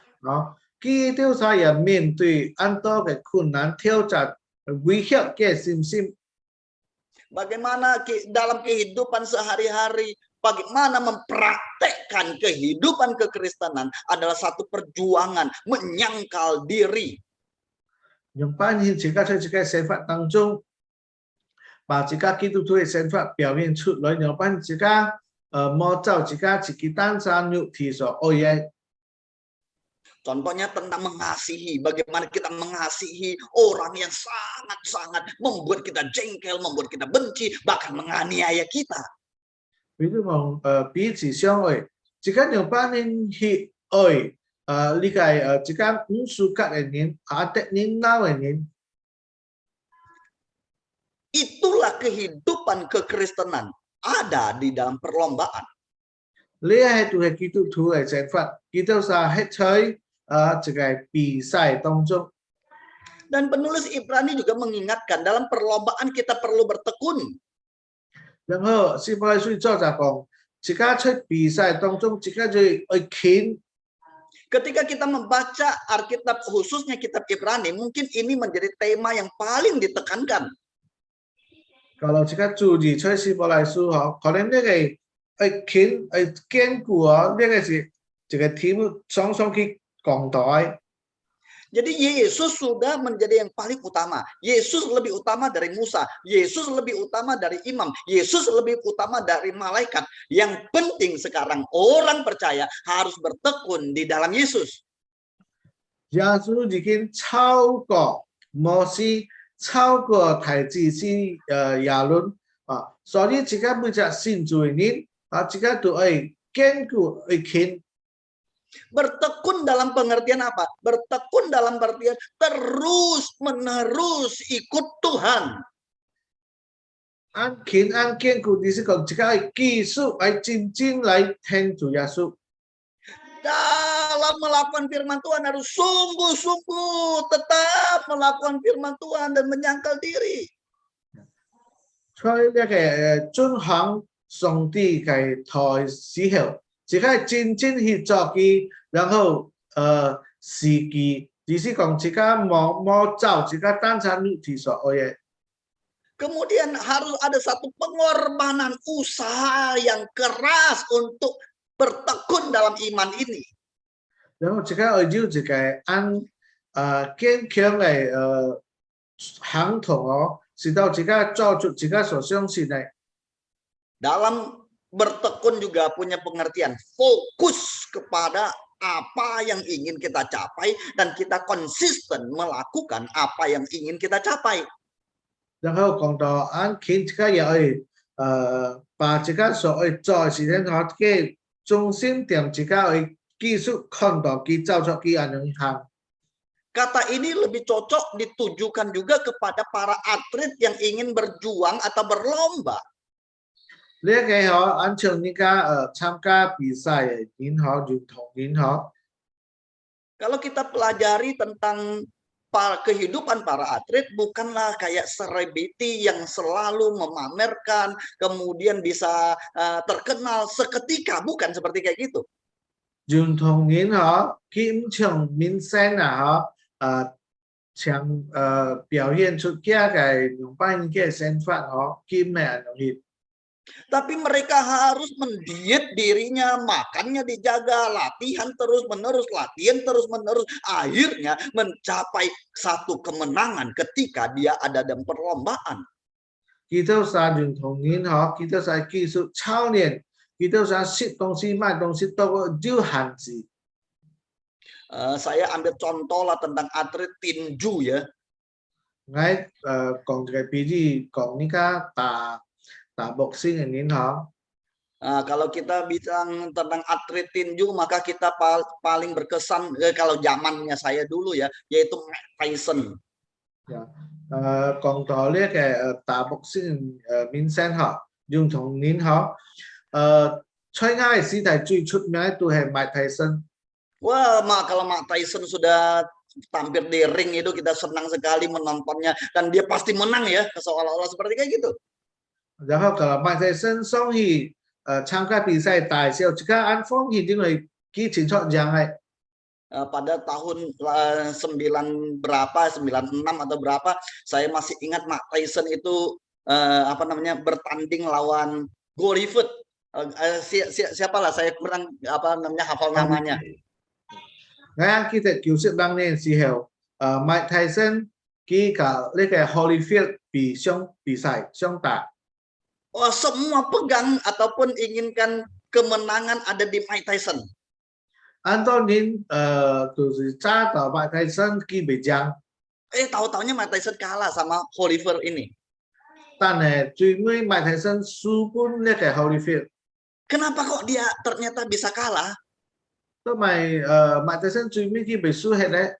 佢哋也面對很多嘅困難、挑戰、威脅嘅信心。 Bagaimana dalam kehidupan sehari-hari, bagaimana mempraktekkan kehidupan kekristenan adalah satu perjuangan menyangkal diri. 用扮演自家在自己嘅想法當中，把自家基督徒嘅想法表現出來，用扮自家摸走自己單身肉體所愛嘅。 Contohnya tentang mengasihi, bagaimana kita mengasihi orang yang sangat-sangat membuat kita jengkel, membuat kita benci, bahkan menganiaya kita. 比如講彼此相愛，自家用扮演去愛理解自家唔舒服嘅人，得人鬧嘅人。 Itulah kehidupan kekristenan ada di dalam perlombaan. 呢係都係基督徒嘅想法，基督徒喺在這個比賽當中。 Dan penulis Ibrani juga mengingatkan dalam perlombaan kita perlu bertekun. 然後希伯來書作者講，自家在比賽當中，自家就愛勤。 Ketika kita membaca Alkitab, khususnya kitab Ibrani, mungkin ini menjadi tema yang paling ditekankan. Kalau 自家注意在希伯來書可能呢個愛勤愛堅固呢個是這個題目常常去講到。 Jadi Yesus sudah menjadi yang paling utama. Yesus lebih utama dari Musa. Yesus lebih utama dari imam. Yesus lebih utama dari malaikat. Yang penting sekarang orang percaya harus bertekun di dalam Yesus. 耶穌已經超過摩西，超過大祭司亞倫所以自家每隻信主嘅人自家都愛堅固愛勤。 Bertekun dalam pengertian apa? Bertekun dalam pengertian terus-menerus ikut Tuhan. 按勤按堅固，你是講自家愛繼續愛真正來聽主耶穌。 Dalam melakukan firman Tuhan harus sungguh-sungguh tetap melakukan firman Tuhan dan menyangkal diri. 所以呢個遵行上帝嘅台時候，自家真正去做嘅，然後時機，只是講自家冇走自家單身肉體所愛嘅。 Kemudian harus ada satu pengorbanan usaha yang keras untuk bertekun dalam iman ini. 然後自家愛要自己按堅強嘅行動使到自家做出自家所相信嘅。 Dalam bertekun juga punya pengertian fokus kepada apa yang ingin kita capai dan kita konsisten melakukan apa yang ingin kita capai. 然后讲到按勤这个也会把这个所谓做的事情吼，给中心点这个为技术看到去造出去安尼行。 Kata ini lebih cocok ditujukan juga kepada para atlet yang ingin berjuang atau berlomba. 呢個吼，按像呢個參加比賽嘅人吼，運動員吼， Kalau kita pelajari tentang kehidupan para atlet, bukanlah kayak selebriti yang selalu memamerkan, kemudian bisa terkenal seketika, bukan seperti kayak gitu. 運動員吼，佢唔像明星啊吼，像表現出佢嘅兩班嘅身份吼，佢唔係安尼。 Tapi mereka harus mendiet dirinya, makannya dijaga, latihan terus-menerus, akhirnya mencapai satu kemenangan ketika dia ada dalam perlombaan. Kita sa 運動員吼，kita sa 技術操練，kita sa 食東西賣東西都有限制。 Saya ambil contoh lah tentang atlet tinju ya. 我講一個比喻，講呢個打 boxing 嘅人吼。 Kalau kita bilang tentang atlet tinju, maka kita paling berkesan kalau zamannya saya dulu ya, yaitu Mike Tyson. 講到呢個打 boxing 明星吼，運動員吼，賽亞嘅時代最出名都係 Mike Tyson。 Wah, kalau Mike Tyson sudah tampil di ring itu kita senang sekali menontonnya dan dia pasti menang ya, seolah-olah seperti kayak gitu. 然後kalau Mike Tyson 上去參加比賽大時候，即刻按風險因為佢清楚講係。 Pada tahun 96 atau berapa, saya masih ingat Mike Tyson itu bertanding lawan Holyfield. Siapalah saya kurang hafal namanya. Nah, kita Q10 bang nih sih Mike Tyson kita lihat Holyfield比賽 打。 Oh, semua pegang ataupun inginkan kemenangan ada di Mike Tyson. 按照您就是查到 Mike Tyson 佢未將， tahu-taunya Mike Tyson kalah sama Holyfield ini. 但係最尾 Mike Tyson 輸本呢個 Holyfield。 Kenapa kok dia ternyata bisa kalah? 因為Mike Tyson 最尾佢未輸係咧。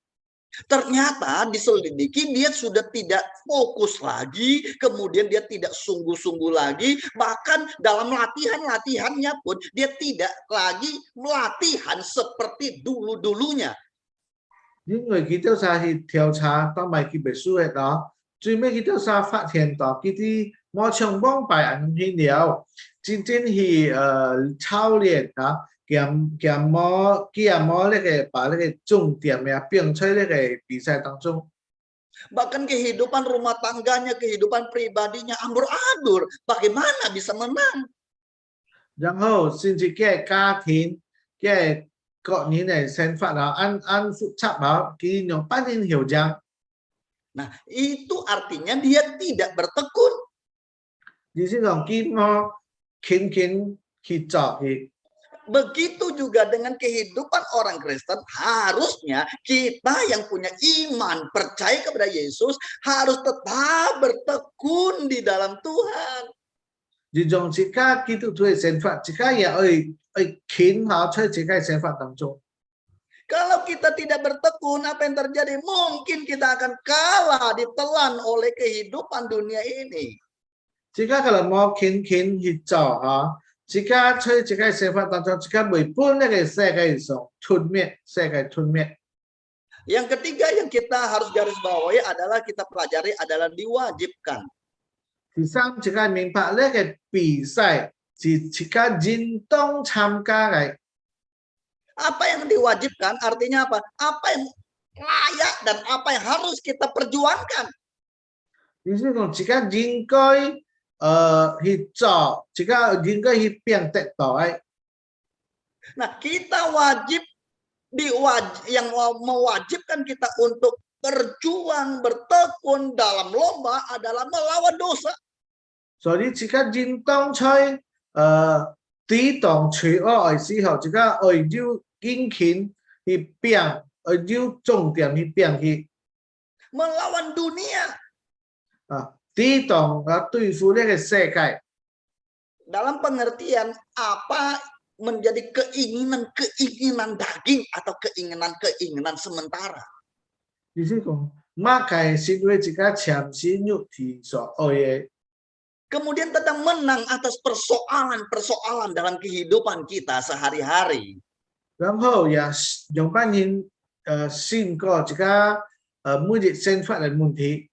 Ternyata diselidiki dia sudah tidak fokus lagi, kemudian dia tidak sungguh-sungguh lagi, bahkan dalam latihannya pun dia tidak lagi latihan seperti dulu-dulunya. 因為佢都係去調查，當咪佢未輸嘅咯，最尾佢都係發現到佢啲冇成功敗人去了，真正去操練啊。 佢冇那個把那個重點呀變在那個比賽當中。 Bahkan kehidupan rumah tangganya, kehidupan pribadinya ambur-adul. Bagaimana bisa menang? 然後甚至佢家庭、佢個人嘅身份啊，按複雜啊，佢用半年後將。 Nah, itu artinya dia tidak bertekun. 意思講佢冇勤去做去。 Begitu juga dengan kehidupan orang Kristen, harusnya kita yang punya iman, percaya kepada Yesus, harus tetap bertekun di dalam Tuhan. Jika kita tuh senfat, jika ya kin hal jika senfat tanggung. Kalau kita tidak bertekun, apa yang terjadi? Mungkin kita akan kalah, ditelan oleh kehidupan dunia ini. Jika kalau mau kin hijau jika senfat tanggung, jika pun Yang ketiga yang kita harus garis bawahi adalah kita pelajari adalah diwajibkan. Jika mimpak lagi bisai, jika jintong camka Apa yang diwajibkan artinya apa? Apa yang layak dan apa yang harus kita perjuangkan. Jika jingkoi hijau, jika jingkoi hipiang tektoy. Nah, kita yang mewajibkan kita untuk berjuang, bertekun dalam lomba adalah melawan dosa. Jadi jika jintong coy tí tòng chủy ở時候，這個愛要堅勤去拼，愛要重點去拼去。Melawan dunia. 抵挡对付这个世界。 Dalam pengertian apa menjadi keinginan-keinginan daging atau keinginan-keinginan sementara. 意思讲，马该成为一个潜心肉体所爱的。 Kemudian tentang menang atas persoalan-persoalan dalam kehidupan kita sehari-hari. 然后也用扮演胜过一个每日生活的问题。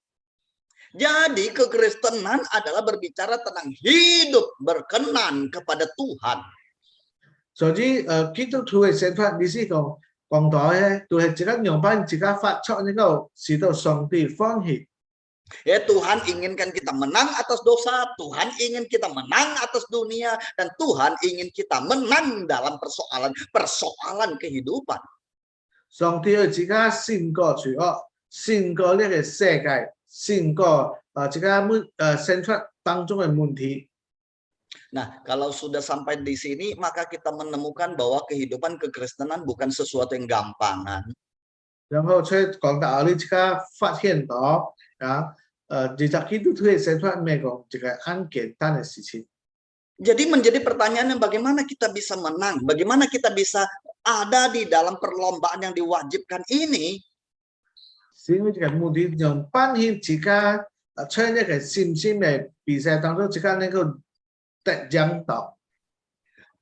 Jadi kekristenan adalah berbicara tentang hidup berkenan kepada Tuhan. 所以基督徒的生活，意思讲到咧，就係一個用扮一個發出呢個使到上帝歡喜。 Ya, Tuhan inginkan kita menang atas dosa, Tuhan ingin kita menang atas dunia, dan Tuhan ingin kita menang dalam persoalan kehidupan. 上帝要一個勝過罪惡，勝過呢個世界，勝過一個生活當中嘅問題。 Nah, kalau sudah sampai di sini, maka kita menemukan bahwa kehidupan kekristenan bukan sesuatu yang gampangan. 然後再講到呢個發現到其實基督徒嘅生活唔係講一個很簡單嘅事情。 Jadi menjadi pertanyaannya bagaimana kita bisa menang, bagaimana kita bisa ada di dalam perlombaan yang diwajibkan ini. 是因為這個目的用扮演一個在呢個信心嘅比賽當中，一個能夠得獎到。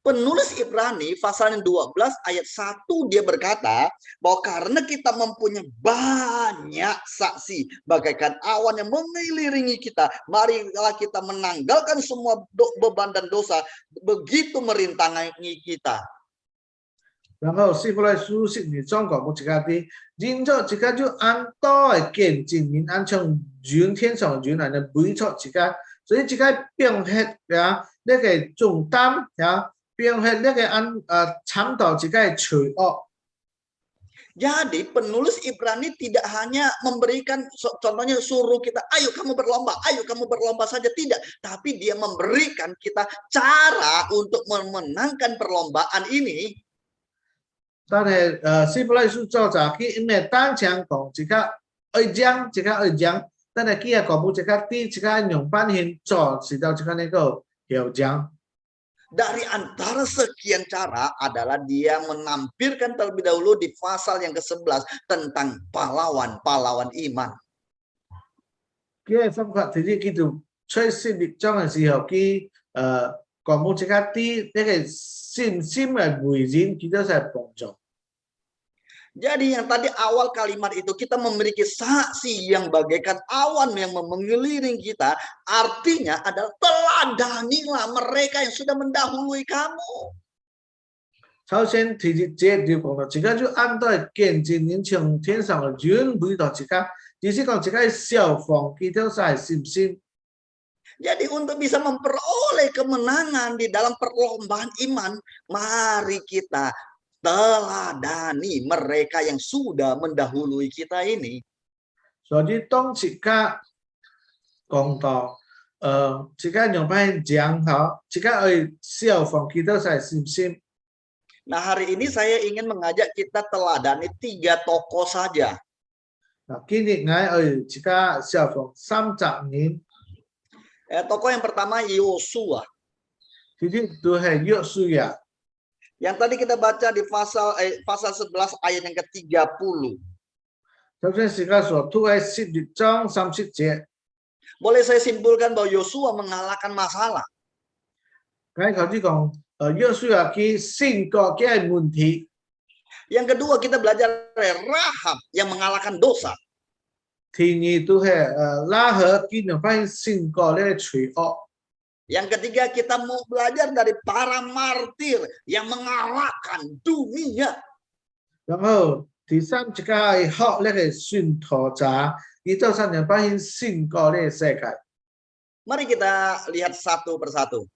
Penulis Ibrani pasal 12 ayat 1 dia berkata bahwa karena kita mempunyai banyak saksi bagaikan awan yang mengelilingi kita, marilah kita menanggalkan semua beban dan dosa begitu merintangi kita. 然後希伯來書12章講過一個啲，因着一個就按道嘅見證人，按像雲天上雲嚟嘅每出一個，所以一個並係呢個重擔並係呢個參到一個罪惡。 Jadi penulis Ibrani tidak hanya memberikan contohnya suruh kita, ayo kamu berlomba saja, tidak. Tapi dia memberikan kita cara untuk memenangkan perlombaan ini. 但係希伯來書作者佢唔係單講一個愛獎，但係佢係講一個啲一個用扮演做，使到一個呢個有獎。 Dari antara sekian cara adalah dia menampilkan terlebih dahulu di pasal yang ke-11 tentang pahlawan-pahlawan iman. 佢嘅方法其實佢就出12章嘅時候，佢講冇一個啲呢個信心嘅為人，佢都係幫助。 Jadi yang tadi awal kalimat itu kita memiliki saksi yang bagaikan awan yang mengelilingi kita, artinya adalah teladanilah mereka yang sudah mendahului kamu. 首先第一節就講到，一個就按到見證人從天上嘅雲每到一個，意思講一個消防佢都係信心。 Jadi untuk bisa memperoleh kemenangan di dalam perlombaan iman, mari kita teladani mereka yang sudah mendahului kita ini. 所以當一個講到一個用扮講好，一個愛消防佢都係信心。 Nah, hari ini saya ingin mengajak kita teladani 3 tokoh saja. 嗱，今日我愛一個消防30年， Tokoh yang pertama Yosua. 其實都係約書亞。 Yang tadi kita baca di pasal 11 ayat yang ke-30. 首先是個所讀喺12章30節， Boleh saya simpulkan bahwa Yosua mengalahkan masalah. 佢頭先講約書亞佢勝過嘅問題。 Yang kedua kita belajar dari Rahab yang mengalahkan dosa. 第二都係拉合佢能夠勝過呢個罪惡。 Yang ketiga kita mau belajar dari para martir yang mengalahkan dunia. 然後第三一個係學呢個宣道者，佢就係能夠勝過呢個世界。 Mari kita lihat satu persatu.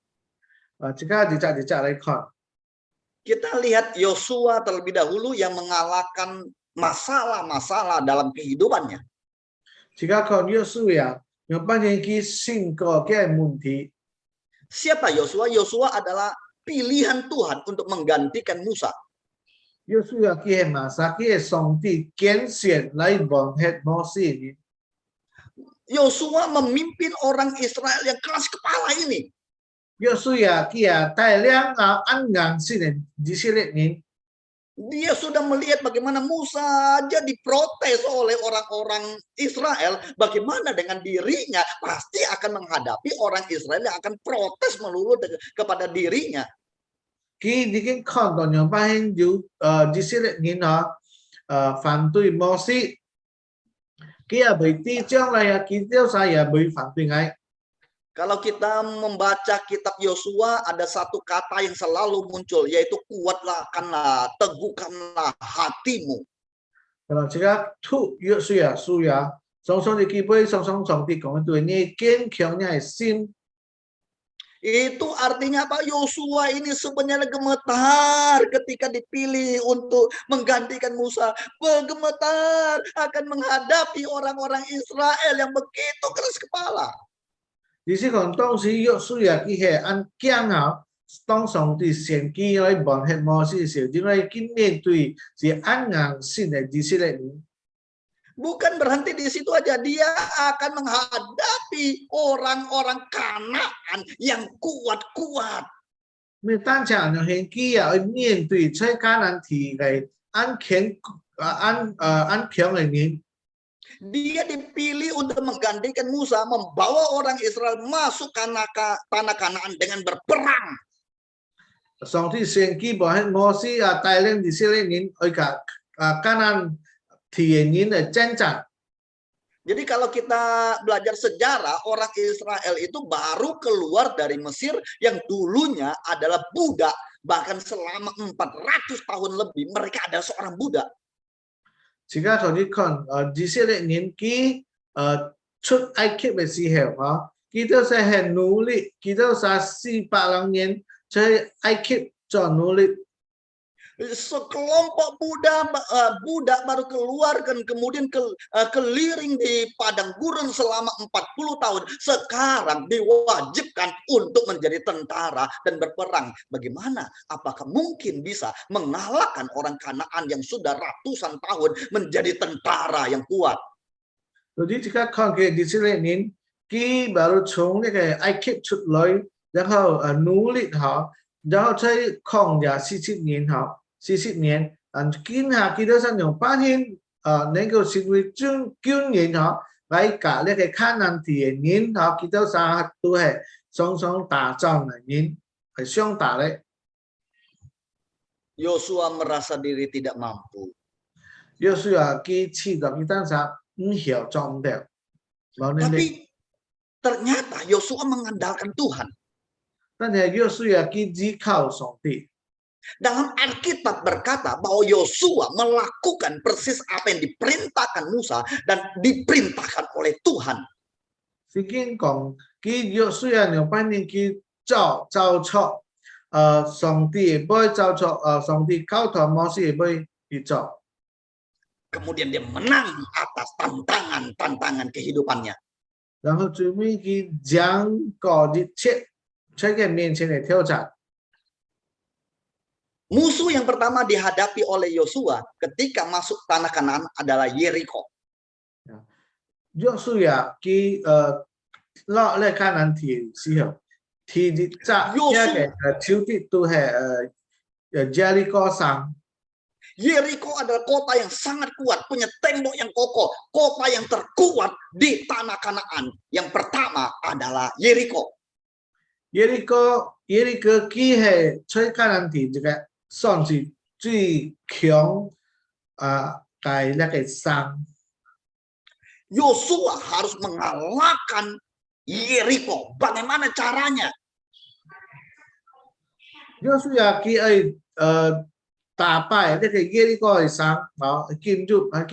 一個一隻來看。 Kita lihat Yosua terlebih dahulu yang mengalahkan masalah-masalah dalam kehidupannya. 一個看約書亞，能夠佢勝過嘅問題。 Siapa Yosua? Yosua adalah pilihan Tuhan untuk menggantikan Musa. 約書亞佢係馬撒，佢係上帝揀選來幫助摩西。Yosua memimpin orang Israel yang keras kepala ini. 約書亞記啊帶領安陽先人以色列人， Dia sudah melihat bagaimana Musa aja diprotes oleh orang-orang Israel. Bagaimana dengan dirinya? Pasti akan menghadapi orang Israel yang akan protes melulu kepada dirinya. 佢已經看到兩班人有以色列人反對摩西，佢也未知將來佢丟晒也未反對佢。 Kalau kita membaca kitab Yosua, ada satu kata yang selalu muncul, yaitu kuatkanlah, teguhkanlah hatimu. Kalau jika tu 約書亞書亞，常常你記背，常常上帝講對你堅強你嘅心。 Itu artinya apa? Yosua ini sebenarnya gemetar ketika dipilih untuk menggantikan Musa. Bergemetar akan menghadapi orang-orang Israel yang begitu keras kepala. 意思講當時約書亞佢係按驚嚇，當上帝選佢來幫助摩西嘅時候，因為佢面對是安陽性嘅以色列人。 Bukan berhenti di situ aja, dia akan menghadapi orang-orang Kanaan yang kuat-kuat. 咪單只人係佢啊，面對在迦南地嘅安強嘅人。 Dia dipilih untuk menggantikan Musa, membawa orang Israel masuk tanah Kanaan dengan berperang. 上帝選佢幫助摩西帶領以色列人去迦南地嘅人嚟征戰。 Jadi kalau kita belajar sejarah, orang Israel itu baru keluar dari Mesir yang dulunya adalah budak. Bahkan selama 400 tahun lebih mereka adalah seorang budak. 而家同你看，以色列人佢出埃及嘅時候，佢都係努力，佢都係400年在埃及做努力。 Sekelompok budak baru keluar dan kemudian keliling di padang gurun selama 40 tahun. Sekarang diwajibkan untuk menjadi tentara dan berperang. Bagaimana? Apakah mungkin bisa mengalahkan orang Kanaan yang sudah ratusan tahun menjadi tentara yang kuat? Jadi jika看見以色列人，佢baru從呢個埃及出來，然後努力然後在曠野40年40年，今下佢都想用把人能夠成為軍人來搞呢個迦南地嘅人，佢都想都係雙雙打仗嘅人，係相打咧。 Yosua merasa diri tidak mampu. 約書亞佢知道佢當時唔曉做唔到，冇能力。 Tapi ternyata Yosua mengandalkan Tuhan. 但係約書亞佢依靠上帝。 Dalam Alkitab berkata bahwa Yosua melakukan persis apa yang diperintahkan Musa dan diperintahkan oleh Tuhan. 聖經講，佢約書亞兩班人佢照出上帝嘅杯，照出上帝交託摩西嘅杯去做。 Kemudian dia menang atas tantangan kehidupannya. 然後最尾佢將嗰一切在佢面前嘅挑戰。 Musuh yang pertama dihadapi oleh Yosua ketika masuk tanah Kanaan adalah Yeriko. 約書亞佢落嚟迦南地時候，第一扎嘅挑戰都係Jericho山。 Yeriko adalah kota yang sangat kuat, punya tembok yang kokoh, kota yang terkuat di tanah Kanaan. Yang pertama adalah Yeriko. Yeriko 佢係在迦南地這個算是最強嘅那個山。 Yosua harus mengalahkan Yeriko. Bagaimana caranya? 約書亞佢打敗呢個耶利哥嘅山，建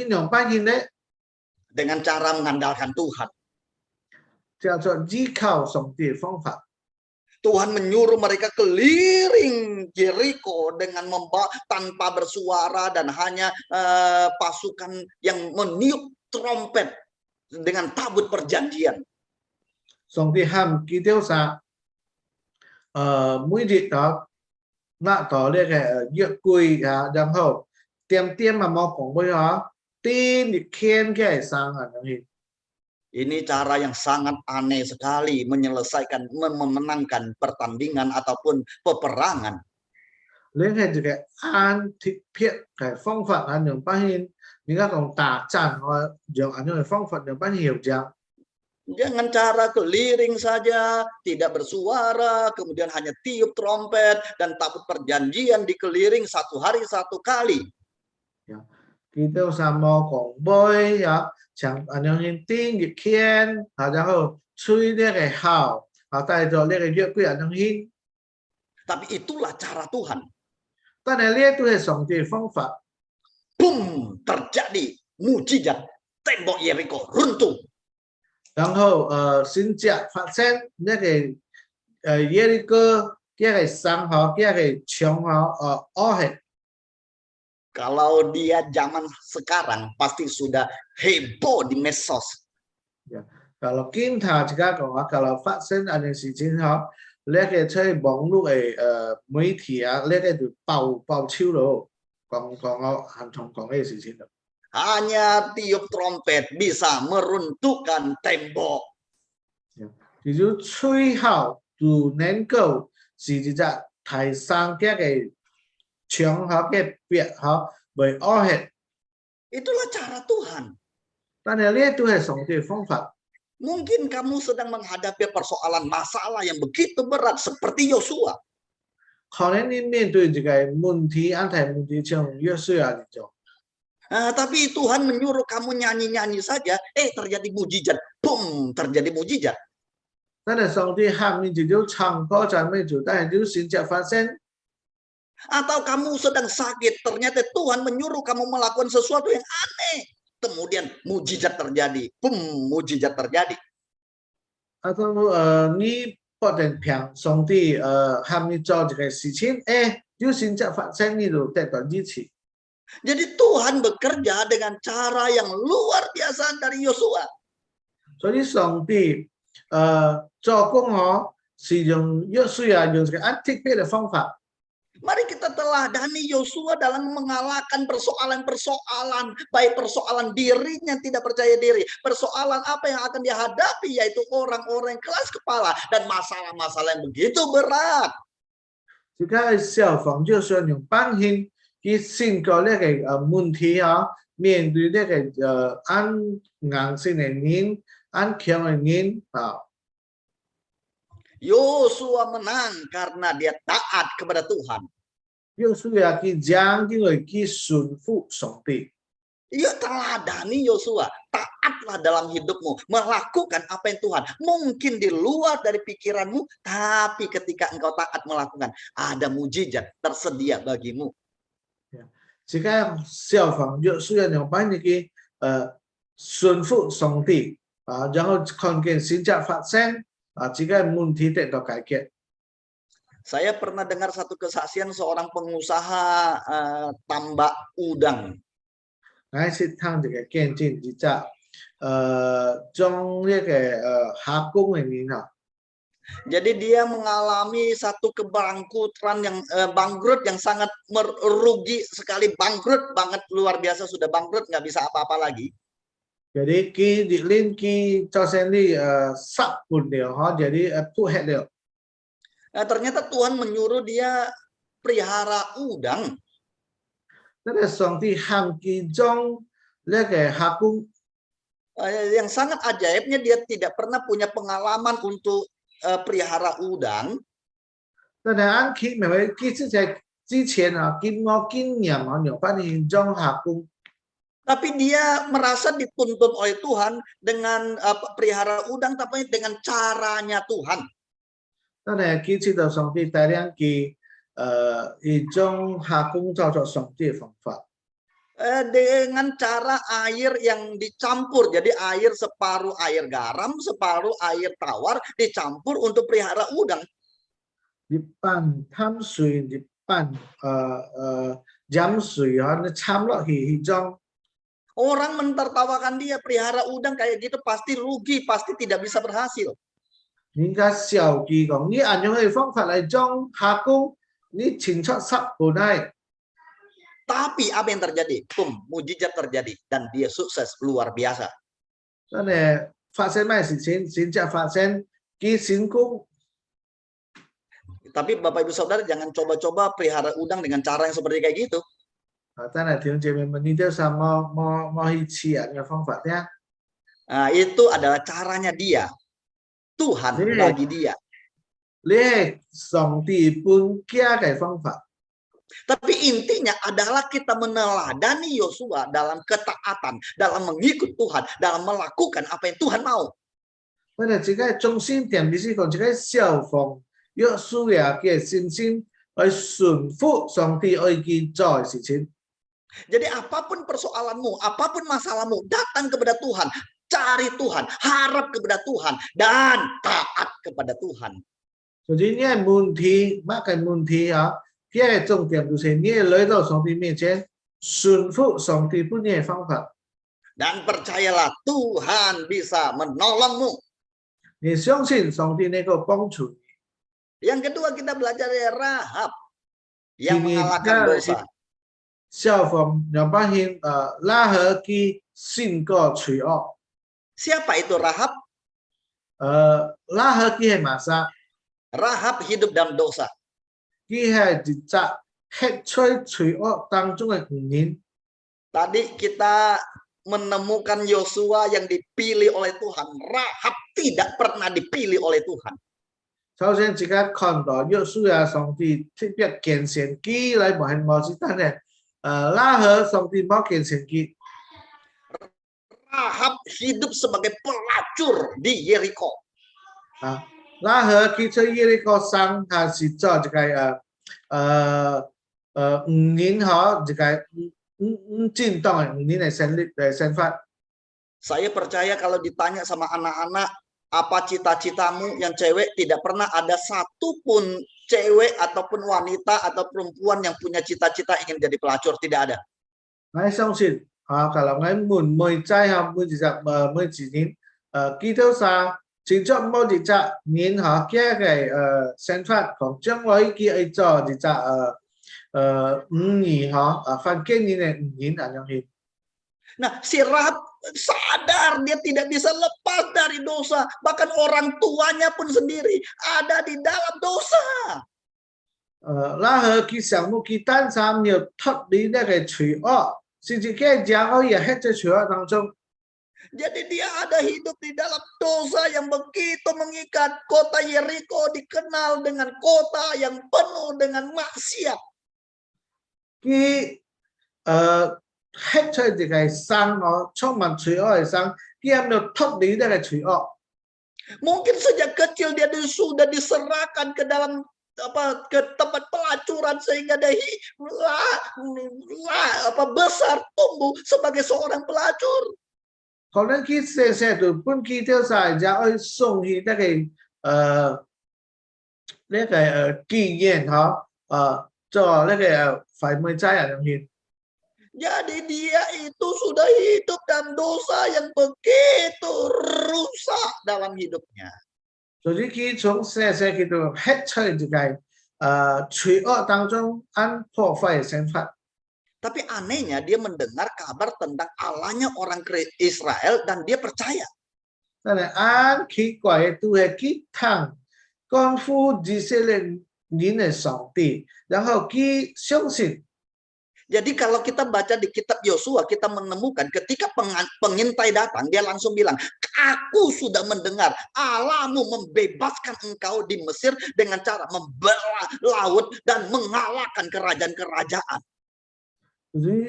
兩班人咧， Dengan cara mengandalkan Tuhan. 叫做依靠上帝嘅方法。 Tuhan menyuruh mereka keliling Yeriko dengan tanpa bersuara dan hanya pasukan yang meniup trompet dengan tabut perjanjian. 上帝喊佢哋啥？每日拿到呢個約櫃然後點冇講過天日天嘅山啊，等於。Ini cara yang sangat aneh sekali menyelesaikan, memenangkan pertandingan ataupun peperangan. 你係一個按貼片嘅方法，按樣發現，而家講打仗，我用按樣嘅方法，樣發現hiệu果。 Jangan cara keliling saja, tidak bersuara, kemudian hanya tiup trompet dan tabut perjanjian dikeliling satu hari satu kali. Kita sama講杯呀，像按樣嘅叮熱天，然後吹呢個號，帶咗呢個約櫃按樣先。 Tapi itulah cara Tuhan. 但係呢都係上帝嘅方法。 Boom, terjadi mujizat, tembok Yeriko runtuh. 然後先至發生呢個耶利哥呢個山河呢個牆河凹。 Kalau dia zaman sekarang pasti sudah heboh di medsos. Kalau kita juga講kalau發生呢件事情嗬，呢個在網絡嘅媒體啊，呢個就爆超咗，講很同講呢個事情。 Hanya tiup trompet bisa meruntuhkan tembok. 其實吹號就能夠使這個台上嘅個牆河嘅壁河被凹陷。 Itulah cara Tuhan. 但係呢都係上帝嘅方法。 Mungkin kamu sedang menghadapi persoalan masalah yang begitu berat seperti Yosua. 可能你面對這個問題，安排問題像約書亞一種。 Tapi Tuhan menyuruh kamu nyanyi-nyanyi saja, terjadi mujizat. Boom, terjadi mujizat. 但係上帝喊你就唱歌讚美主，但係就先至發生。 Atau kamu sedang sakit, ternyata Tuhan menyuruh kamu melakukan sesuatu yang aneh. Kemudian mujizat terjadi. Boom, mujizat terjadi. Atau 你不能憑上帝喊你做這個事情，就先至發生，你就得到支持。 Jadi Tuhan bekerja dengan cara yang luar biasa dari Yosua. 所以上帝做工是用約書亞用這個按貼片的方法。 Mari kita teladani Yosua dalam mengalahkan persoalan-persoalan, baik persoalan dirinya yang tidak percaya diri, persoalan apa yang akan dihadapi yaitu orang-orang kelas kepala dan masalah-masalah yang begitu berat. Jika效仿就是用扮演佢先個呢個問題面對呢個按硬性嘅人、按強嘅人Yosua menang karena dia taat kepada Tuhan. 約書亞佢將因為佢順服上帝。 Ya teladani Yosua, taatlah dalam hidupmu, melakukan apa yang Tuhan. Mungkin di luar dari pikiranmu, tapi ketika engkau taat melakukan, ada mujizat tersedia bagimu. Jika 效仿約書亞用扮演佢順服上帝然後看見事情發生jika問題得到解決。 Saya pernah dengar satu kesaksian seorang pengusaha tambak udang. 我是聽這個見證之則將呢個下工嘅人Jadi dia mengalami satu kebangkrutan yang bangkrut yang sangat merugi sekali, bangkrut banget, luar biasa, sudah bangkrut nggak bisa apa-apa lagi. Jadi ki cho sen đi sắp bùn điều jadi thu hết điều. Ternyata Tuhan menyuruh dia pelihara udang. Tức là song ti ham ki trong le ke hakung. Yang sangat ajaibnya dia tidak pernah punya pengalaman untuk pelihara udang. Tức là anh khi mà ki之前kim ngô kinh nghiệm nhiều phát hiện trong hakung. Tapi dia merasa dituntun oleh Tuhan dengan pelihara udang, tapi dengan caranya Tuhan. Tức là khi chỉ đạo song ti đại量ki trong hakung cho song ti phương pháp. Dengan cara air yang dicampur, jadi air separuh air garam, separuh air tawar dicampur untuk pelihara udang. Di pan tham sui, di pan jam sui nó chăm lo hi trong. Orang mentertawakan dia, pelihara udang kayak gitu pasti rugi, pasti tidak bisa berhasil. Những cái xiao kỳ講你按用嘅方法嚟種下工，你前出十步內。 Tapi apa yang terjadi? Mujizat terjadi dan dia sukses luar biasa. 真係發生咩事情，先至發生佢成功。 Tapi Bapak Ibu Saudara jangan coba-coba pelihara udang dengan cara yang seperti kayak gitu. 真係弟兄姐妹們，你都想摸去吃人嘅方法啫。 Nah, itu adalah caranya dia. Tuhan bagi dia. 你係上帝本家嘅方法。 Tapi intinya adalah kita meneladani Yosua dalam ketaatan, dalam mengikut Tuhan, dalam melakukan apa yang Tuhan mau. 我哋自己中心點就是講自己效仿約書亞嘅信心去順服上帝愛佢做嘅事情。 Jadi apapun persoalanmu, apapun masalahmu, datang kepada Tuhan, cari Tuhan, harap kepada Tuhan, dan taat kepada Tuhan. 所以你嘅問題，乜嘅問題啊？第一個重點就是你來到上帝面前，順服上帝本嘅方法。 Dan percayalah Tuhan bisa menolongmu. 你相信上帝能夠幫助你。 Yang kedua kita belajar dari Rahab yang Ini mengalahkan juga dosa. 效仿兩班人拉合佢勝過罪惡。 Siapa itu Rahab? 拉合佢係瑪莎， Rahab hidup dalam dosa. 佢係一隻吃出罪惡當中嘅原因。 Tadi kita menemukan Yosua yang dipilih oleh Tuhan. Rahab tidak pernah dipilih oleh Tuhan. 首先，自己看到約書亞上帝特別揀選佢嚟無限無是但係拉合上帝冇揀選佢。 Rahab hidup sebagai pelacur di Yeriko. 拉合佢在耶利哥山係是做一個5年嗬，一個戰鬥嘅5年嚟生發。 Saya percaya kalau ditanya sama anak-anak, apa cita-citamu yang cewek, tidak pernah ada satupun cewek ataupun wanita atau perempuan yang punya cita-cita ingin jadi pelacur, tidak ada. 我相信kalau我們每仔每幾年基督山前咗某一隻年嘅生發，講將來佢去做一隻5年犯經年嘅5年咁樣去。 Nah, si Rahab sadar dia tidak bisa lepas dari dosa. Bahkan orang tuanya pun sendiri ada di dalam dosa. 拉合佢想冇佢單身要脫離呢個罪惡，甚至佢將來也喺這罪惡當中。 Jadi dia ada hidup di dalam dosa yang begitu mengikat. Kota Yeriko dikenal dengan kota yang penuh dengan maksiat. 佢喺出呢個山充滿罪惡嘅山，佢有冇脫離呢個罪惡？ Mungkin sejak kecil dia sudah diserahkan ke dalam ke tempat pelacuran sehingga dia besar tumbuh sebagai seorang pelacur. 可能佢細細度本基督山就去送去呢個經驗做呢個廢妹仔人去。 Jadi dia itu sudah hidup dalam dosa yang begitu rusak dalam hidupnya. 所以佢從細細佢就喺出呢個罪惡當中按破壞生活。 Tapi anehnya dia mendengar kabar tentang Allahnya orang Israel dan dia percaya. 但係按奇怪嘅都係佢聽關乎以色列人嘅上帝，然後佢相信。 Jadi kalau kita baca di kitab Yosua, kita menemukan ketika pengintai datang, dia langsung bilang, aku sudah mendengar Allahmu membebaskan engkau di Mesir dengan cara membelah laut dan mengalahkan kerajaan-kerajaan.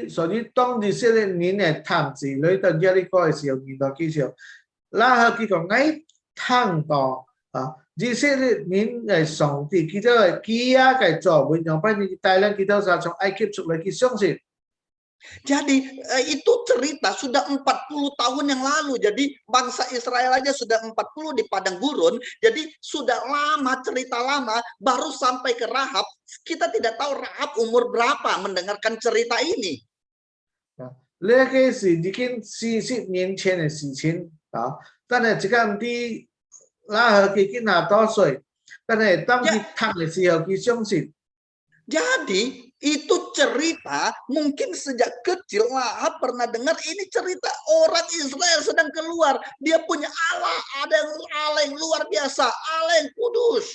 所以當以色列人嘅探子來到耶利哥嘅時候，遇到佢時候，拉合佢講：我聽到以色列人嘅上帝，佢就係佢嘅作為，讓班人帶領佢到曬從埃及出嚟，佢相信。 Jadi itu cerita sudah 40 tahun yang lalu. Jadi bangsa Israel aja sudah 40 di padang gurun. Jadi sudah lama, cerita lama, baru sampai ke Rahab. Kita tidak tahu Rahab umur berapa mendengarkan cerita ini. 呢個是已經40年前嘅事情但係這個唔知拉合佢幾多歲，但係當佢聽嘅時候，佢相信。 Jadi Itu cerita mungkin sejak kecil Lahab pernah dengar ini cerita orang Israel sedang keluar. Dia punya Allah, ada Allah yang luar biasa, Allah yang kudus.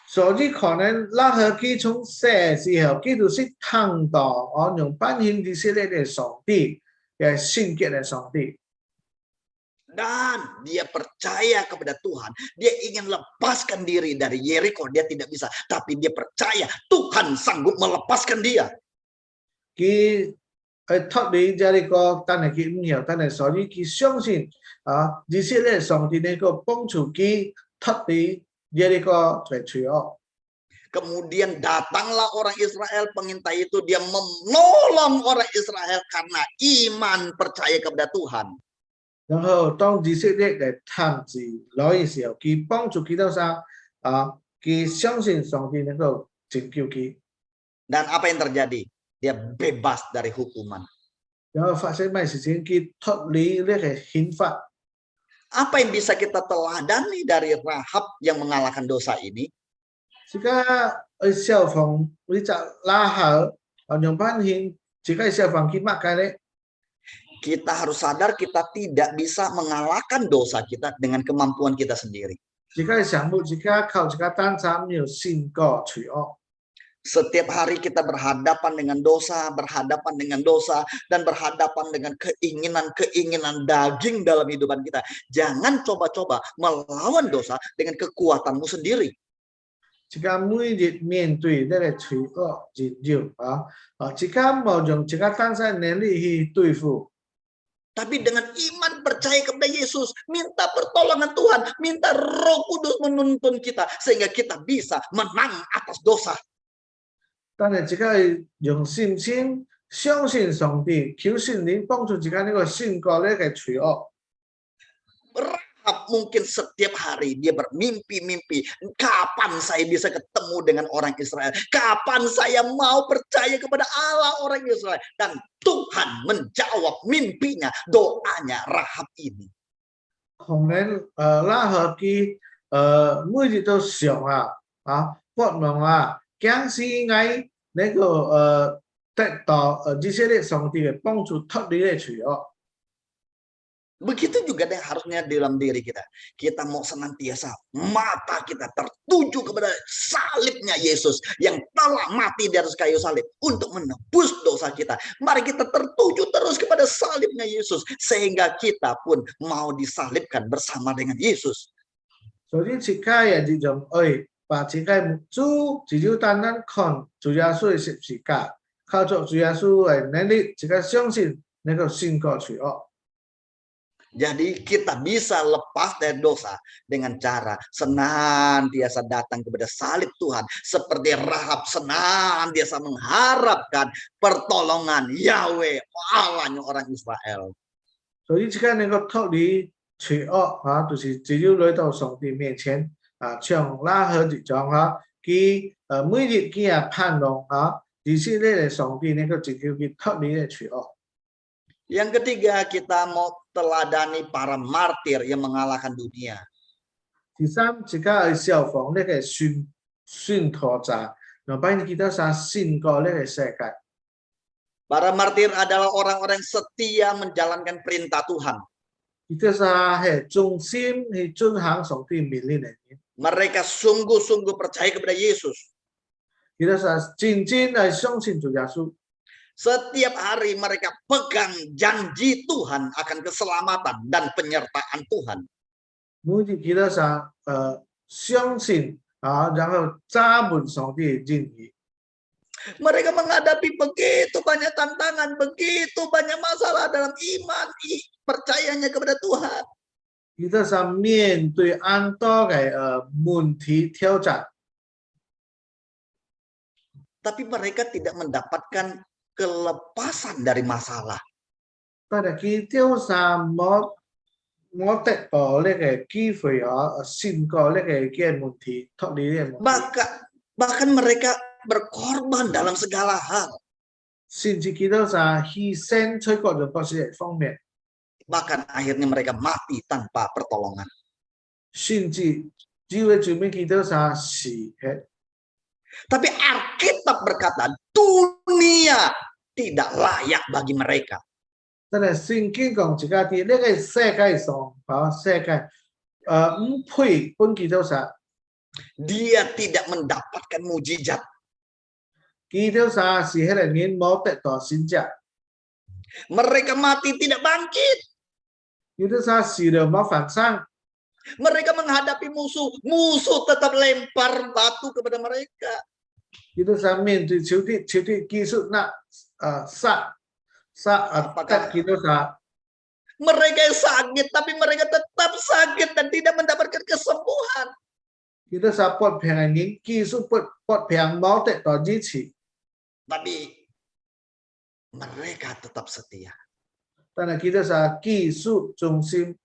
所以可能拉合基從細時候，基督是聽到用班hin以色列嘅上帝嘅聖潔嘅上帝， Dan dia percaya kepada Tuhan. Dia ingin lepaskan diri dari Yeriko. Dia tidak bisa. Tapi dia percaya Tuhan sanggup melepaskan dia. 佢脱離這個，但係佢唔曉，但係所以佢相信以色列上帝能夠幫助佢脱離這個罪惡。 Kemudian datanglah orang Israel pengintai itu. Dia menolong orang Israel karena iman percaya kepada Tuhan. 然後當以色列嚟探子來嘅時候，佢幫助佢到啥佢相信上帝能夠拯救佢。 Dan apa yang terjadi? Dia bebas dari hukuman. 然後發生咩事情？佢脱離呢個刑罰。 Apa yang bisa kita teladani dari Rahab yang mengalahkan dosa ini? 而家消防呢隻拉合用班刑，而家消防佢乜嘅咧？ Kita harus sadar kita tidak bisa mengalahkan dosa kita dengan kemampuan kita sendiri. 而家想冇，而家靠而家單參要勝過罪惡。 Setiap hari kita berhadapan dengan dosa, dan berhadapan dengan keinginan-keinginan daging dalam kehidupan kita. Jangan coba-coba melawan dosa dengan kekuatanmu sendiri. 而家每日面對呢個罪惡戰擾而家冇用而家單身能力去對付。 Tapi dengan iman percaya kepada Yesus, minta pertolongan Tuhan, minta Roh Kudus menuntun kita sehingga kita bisa menang atas dosa. 但係而家係用信心相信上帝，求聖靈幫助而家呢個勝過呢個罪惡。 Rahab mungkin setiap hari dia bermimpi-mimpi. Kapan saya bisa ketemu dengan orang Israel? Kapan saya mau percaya kepada Allah orang Israel? Dan Tuhan menjawab mimpinya, doanya Rahab ini. 可能拉合佢每日都想渴望驚死嗌呢個得到以色列上帝嘅幫助脱離呢罪惡。 Begitu juga yang harusnya dalam diri kita. Kita mau senantiasa mata kita tertuju kepada salibnya Yesus yang telah mati di atas kayu salib untuk menebus dosa kita. Mari kita tertuju terus kepada salibnya Yesus sehingga kita pun mau disalibkan bersama dengan Yesus. 所以切開也係種愛，把切開主只要單單看主耶穌嘅十字架，靠着主耶穌嘅能力，切開相信能夠勝過罪惡。 Jadi kita bisa lepas dari dosa dengan cara senantiasa datang kepada salib Tuhan. Seperti Rahab senantiasa mengharapkan pertolongan Yahweh, Allahnya orang Israel. 所以而家能夠脱離罪惡就是只要來到上帝面前像拉合一種佢每日佢也盼望以色列嘅上帝能夠拯救佢脱離嘅罪惡。 Yang ketiga, kita mau teladani para martir yang mengalahkan dunia. 第三，而家係效仿呢個宣陀者，讓俾kita勝過呢個世界。 Para martir adalah orang-orang setia menjalankan perintah Tuhan. kita係忠心去遵行上帝命令嘅。 Mereka sungguh-sungguh percaya kepada Yesus. kita 真正係相信主耶穌。 Setiap hari mereka pegang janji Tuhan akan keselamatan dan penyertaan Tuhan. 每日kita 相信然後揸滿上帝嘅旨意。 Mereka menghadapi begitu banyak tantangan, begitu banyak masalah dalam iman, percayanya kepada Tuhan. kita 面對很多嘅問題挑戰， Tapi mereka tidak mendapatkan kelepasan dari masalah. 但係佢冇得到呢個機會勝過呢個嘅問題，脱離呢個問題。 Bahkan mereka berkorban dalam segala hal. 甚至kita 犧牲喺各種各式方面， Bahkan akhirnya mereka mati tanpa pertolongan. 甚至只會最尾kita 死嘅。Tapi Alkitab berkata, dunia tidak layak bagi mereka. 真係聖經講一家啲呢個世界上，世界唔配本基督徒， Dia tidak mendapatkan mujizat. 基督徒是迄個人冇得到神蹟， Mereka mati tidak bangkit. 基督徒死了冇返生， Mereka menghadapi musuh. Musuh tetap lempar batu kepada mereka. 基督徒面對仇敵技術那殺基督徒， Mereka yang sakit, tapi mereka tetap sakit dan tidak mendapatkan kesembuhan. 基督徒不平嘅人技術不平冇得到支持， Tapi mereka tetap setia. 但係基督徒技術忠心。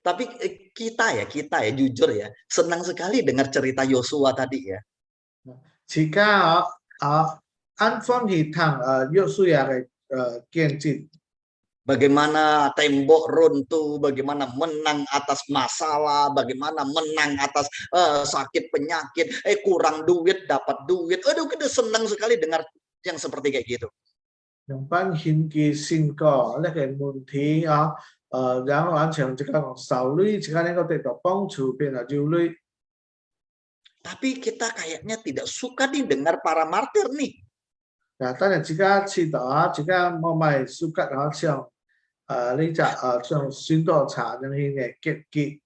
Tapi kita ya jujur ya, senang sekali dengar cerita Yosua tadi ya. 而家按方去聽約書亞嘅見證。 Bagaimana tembok runtuh, bagaimana menang atas masalah, bagaimana menang atas sakit penyakit, kurang duit dapat duit. Aduh, kita senang sekali dengar yang seperti kayak gitu. 用班獻嘅善果，呢個問題然後按照這個受累，這個能夠得到幫助，變咗焦慮。 Tapi kita kayaknya tidak suka nih dengar para martir nih. 但係自家知道自家冇咪蘇格像呢隻像宣道茶咁嘅結結。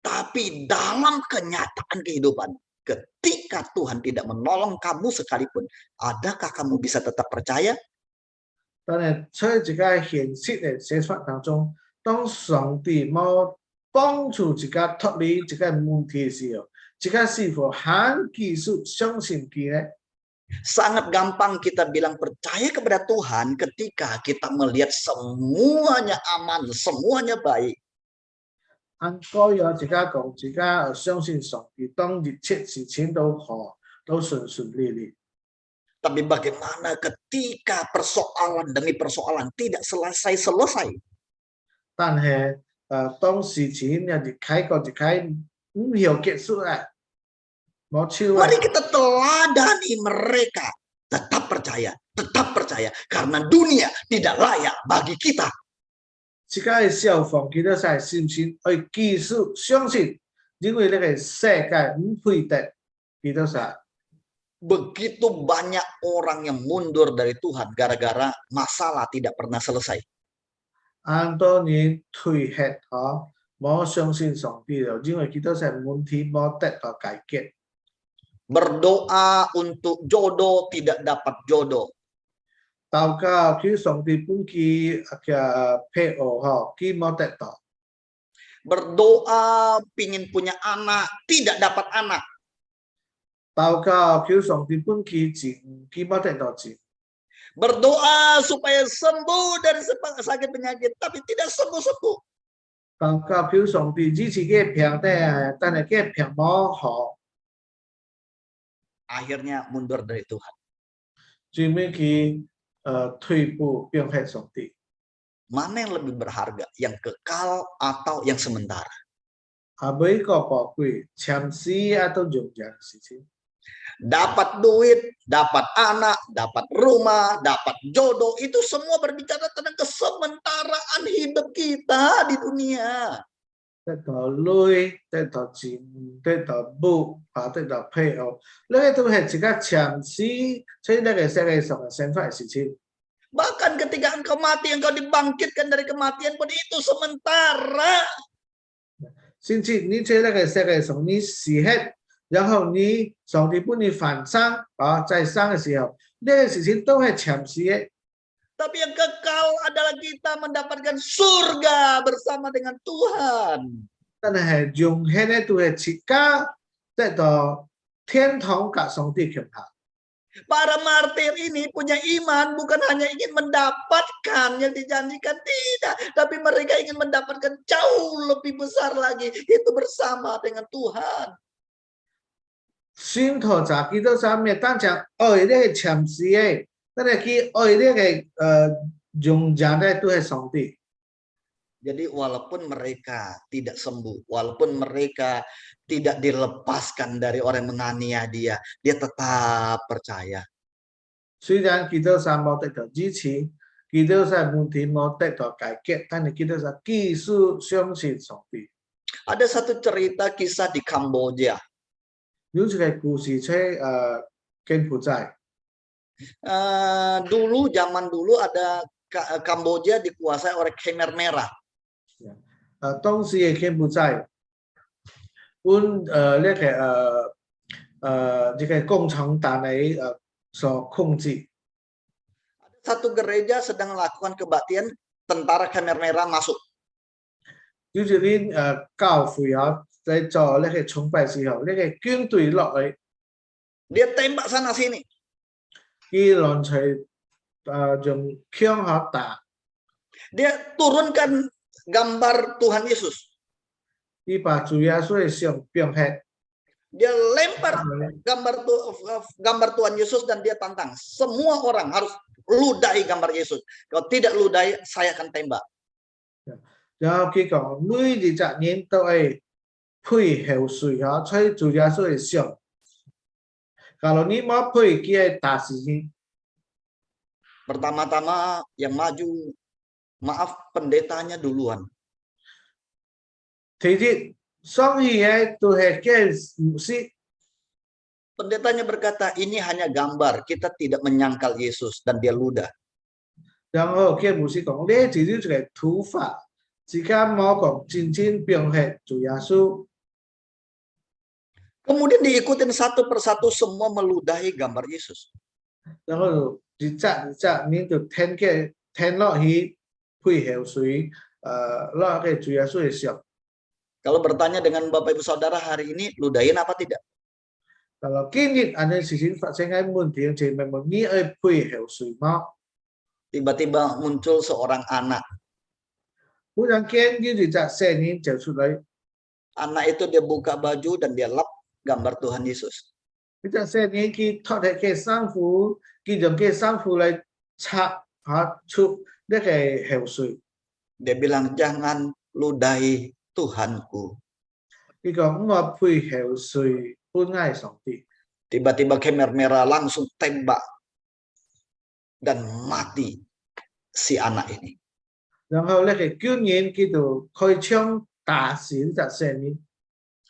Tapi dalam kenyataan kehidupan, ketika Tuhan tidak menolong kamu sekalipun, adakah kamu bisa tetap percaya? 但係在自家現實嘅寫法當中，當上帝冇幫助自家脱離自家問題嘅時候，自家是否還繼續相信佢呢？ Sangat gampang kita bilang percaya kepada Tuhan ketika kita melihat semuanya aman, semuanya baik. 按該有自家講，自家相信上帝，當一切事情都好，都順順利利。 Tapi bagaimana ketika persoalan demi persoalan tidak selesai-selesai? 但係當事情有一開過一開唔要結束啊，冇手啊。 Mari kita teladani mereka. Tetap percaya, karena dunia tidak layak bagi kita. 自家嘅效仿佢都係信心，去繼續相信，因為呢個世界唔配得佢都係。 Begitu banyak orang yang mundur dari Tuhan gara-gara masalah tidak pernah selesai. 按多年退血冇相信上帝了，因為佢都係問題冇得到解決。 Berdoa untuk jodoh tidak dapat jodoh. 禱告佢上帝本佢嘅配偶佢冇得到。 Berdoa pingin punya anak tidak dapat anak. 禱告佢上帝本佢錢佢冇得到錢。 Berdoa supaya sembuh dari sakit penyakit, tapi tidak sembuh-sembuh. 禱告佢上帝支持佢病得，但係佢病冇好， Akhirnya mundur dari Tuhan. 最尾佢退步變係上帝。 Mana yang lebih berharga, yang kekal atau yang sementara? 每個寶貴，長時atau永遠嘅事情。 Dapat duit, dapat anak, dapat rumah, dapat jodoh, itu semua berbicara tentang kesementaraan hidup kita di dunia. 得到女，得到錢，得到母，得到配偶，呢個都係自家長時在呢個世界上嘅生活嘅事情。 Bahkan ketika engkau mati, engkau dibangkitkan dari kematian pun itu sementara. 甚至你在呢個世界上你死hết，然後你上帝幫你返生在生嘅時候，呢個事情都係長時嘅。 Tapi yang kekal adalah kita mendapatkan surga bersama dengan Tuhan. 但係永恆咧都係自家得到天堂กับ上帝權下。 Para martir ini punya iman bukan hanya ingin mendapatkan yang dijanjikan, tidak. Tapi mereka ingin mendapatkan jauh lebih besar lagi. Itu bersama dengan Tuhan. 信徒就基督上面單講愛呢個長時嘅，但係佢愛呢個永遠咧都係上帝。Jadi walaupun mereka tidak sembuh, walaupun mereka tidak dilepaskan dari orang yang menganiaya dia, dia tetap percaya. 雖然基督山冇得到支持，基督山問題冇得到解決，但係基督山繼續相信上帝。 Ada satu cerita kisah di Kamboja. 有一個故事出柬埔寨， Zaman dulu ada Kamboja dikuasai oleh Khmer Merah. 當時嘅柬埔寨本呢個共產黨嚟所控制。 Satu gereja sedang melakukan kebaktian, tentara Khmer Merah masuk. 有一啲教會在做呢個崇拜時候，呢個軍隊落嚟， Dia tembak sana sini. 佢亂隨用槍口打， Dia turunkan gambar Tuhan Yesus. 佢把主耶穌嘅像變黑， Dia lempar gambar Tuhan Yesus dan dia tantang. Semua orang harus ludahi gambar Yesus. Kalau tidak ludahi, saya akan tembak. 然後佢講每20年都係配後水吹主耶穌嘅像。 Kalau ni mau pergi kita打死你， Pertama-tama yang maju, maaf pendetanya duluan. 其實上去嘅都係嘅牧師， Pendetanya berkata, ini hanya gambar. Kita tidak menyangkal Yesus dan dia ludah. 然後嘅牧師講呢只係一個土法，而家冇講真正變黑主耶穌。 Kemudian diikutin satu persatu semua meludahi gambar Yesus. 然後一隻你就聽落去配後水，落嘅主耶穌嘅像。 Kalau bertanya dengan Bapak Ibu Saudara hari ini, ludahin apa tidak? Kalau kini ada事情發生喺門前，就問問你係配後水嗎？ Tiba-tiba muncul seorang anak. 忽然間有一隻聲音走出嚟， Anak itu dia buka baju dan dia lap gambar Tuhan Yesus. 呢隻聲音佢脱下嘅衫褲，佢用嘅衫褲嚟擦下出呢個後水。 Dia bilang, jangan ludahi Tuhanku. 佢講我配後水本愛上帝。 Tiba-tiba Khmer Merah langsung tembak dan mati si anak ini. 然後呢個軍人佢就開槍打死呢隻聲音。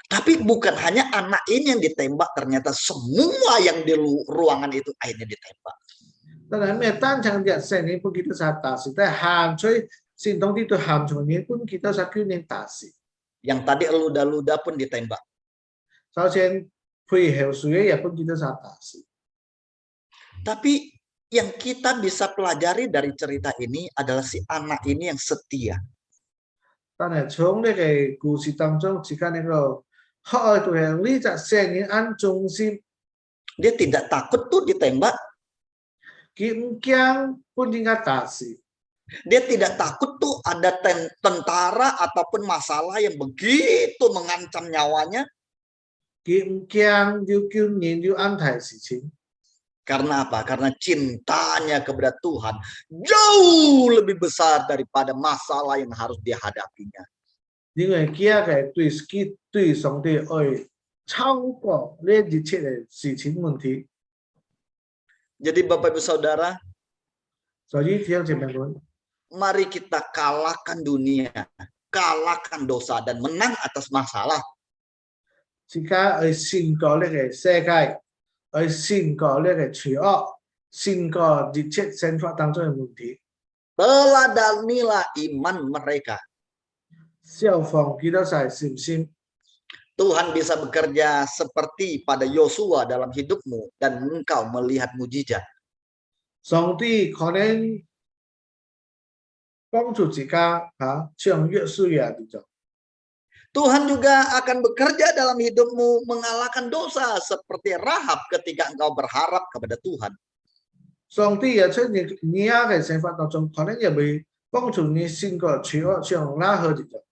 Tapi bukan hanya anak ini yang ditembak, ternyata semua yang di ruangan itu akhirnya ditembak. 當然咩單槍隻聲音本佢都係打死，但係喊出先當啲都喊出面本佢都係軍人打死。 Yang tadi luda-luda pun ditembak. 首先配後水嘅日本佢都係打死。 Tapi yang kita bisa pelajari dari cerita ini adalah si anak ini yang setia. 但係從呢個故事當中，只間呢個學愛對象呢隻聲音按中心， Dia tidak takut tuh ditembak. 佢唔驚本應該打死。 Dia tidak takut tuh ada tentara ataupun masalah yang begitu mengancam nyawanya. 佢唔驚要軍人要安排事情， Karena apa? Karena cintanya kepada Tuhan jauh lebih besar daripada masalah yang harus dia hadapinya. 因為佢嘅對上帝愛超過呢一切嘅事情問題。 Jadi Bapak Ibu Saudara, 所以弟兄姊妹們， mari kita kalahkan dunia, kalahkan dosa dan menang atas masalah. 而家去勝過呢個世界，去勝過呢個罪惡，勝過一切生活當中嘅問題。 Teladanilah iman mereka. 效仿基督嘅信心。 Tuhan bisa bekerja seperti pada Yosua dalam hidupmu dan engkau melihat mujizat. 上帝可能幫助自家像約書亞呢種。 Tuhan juga akan bekerja dalam hidupmu mengalahkan dosa seperti Rahab ketika engkau berharap kepada Tuhan. 上帝也出現你嘅生活當中，可能也會幫助你勝過罪惡，像拉合呢種。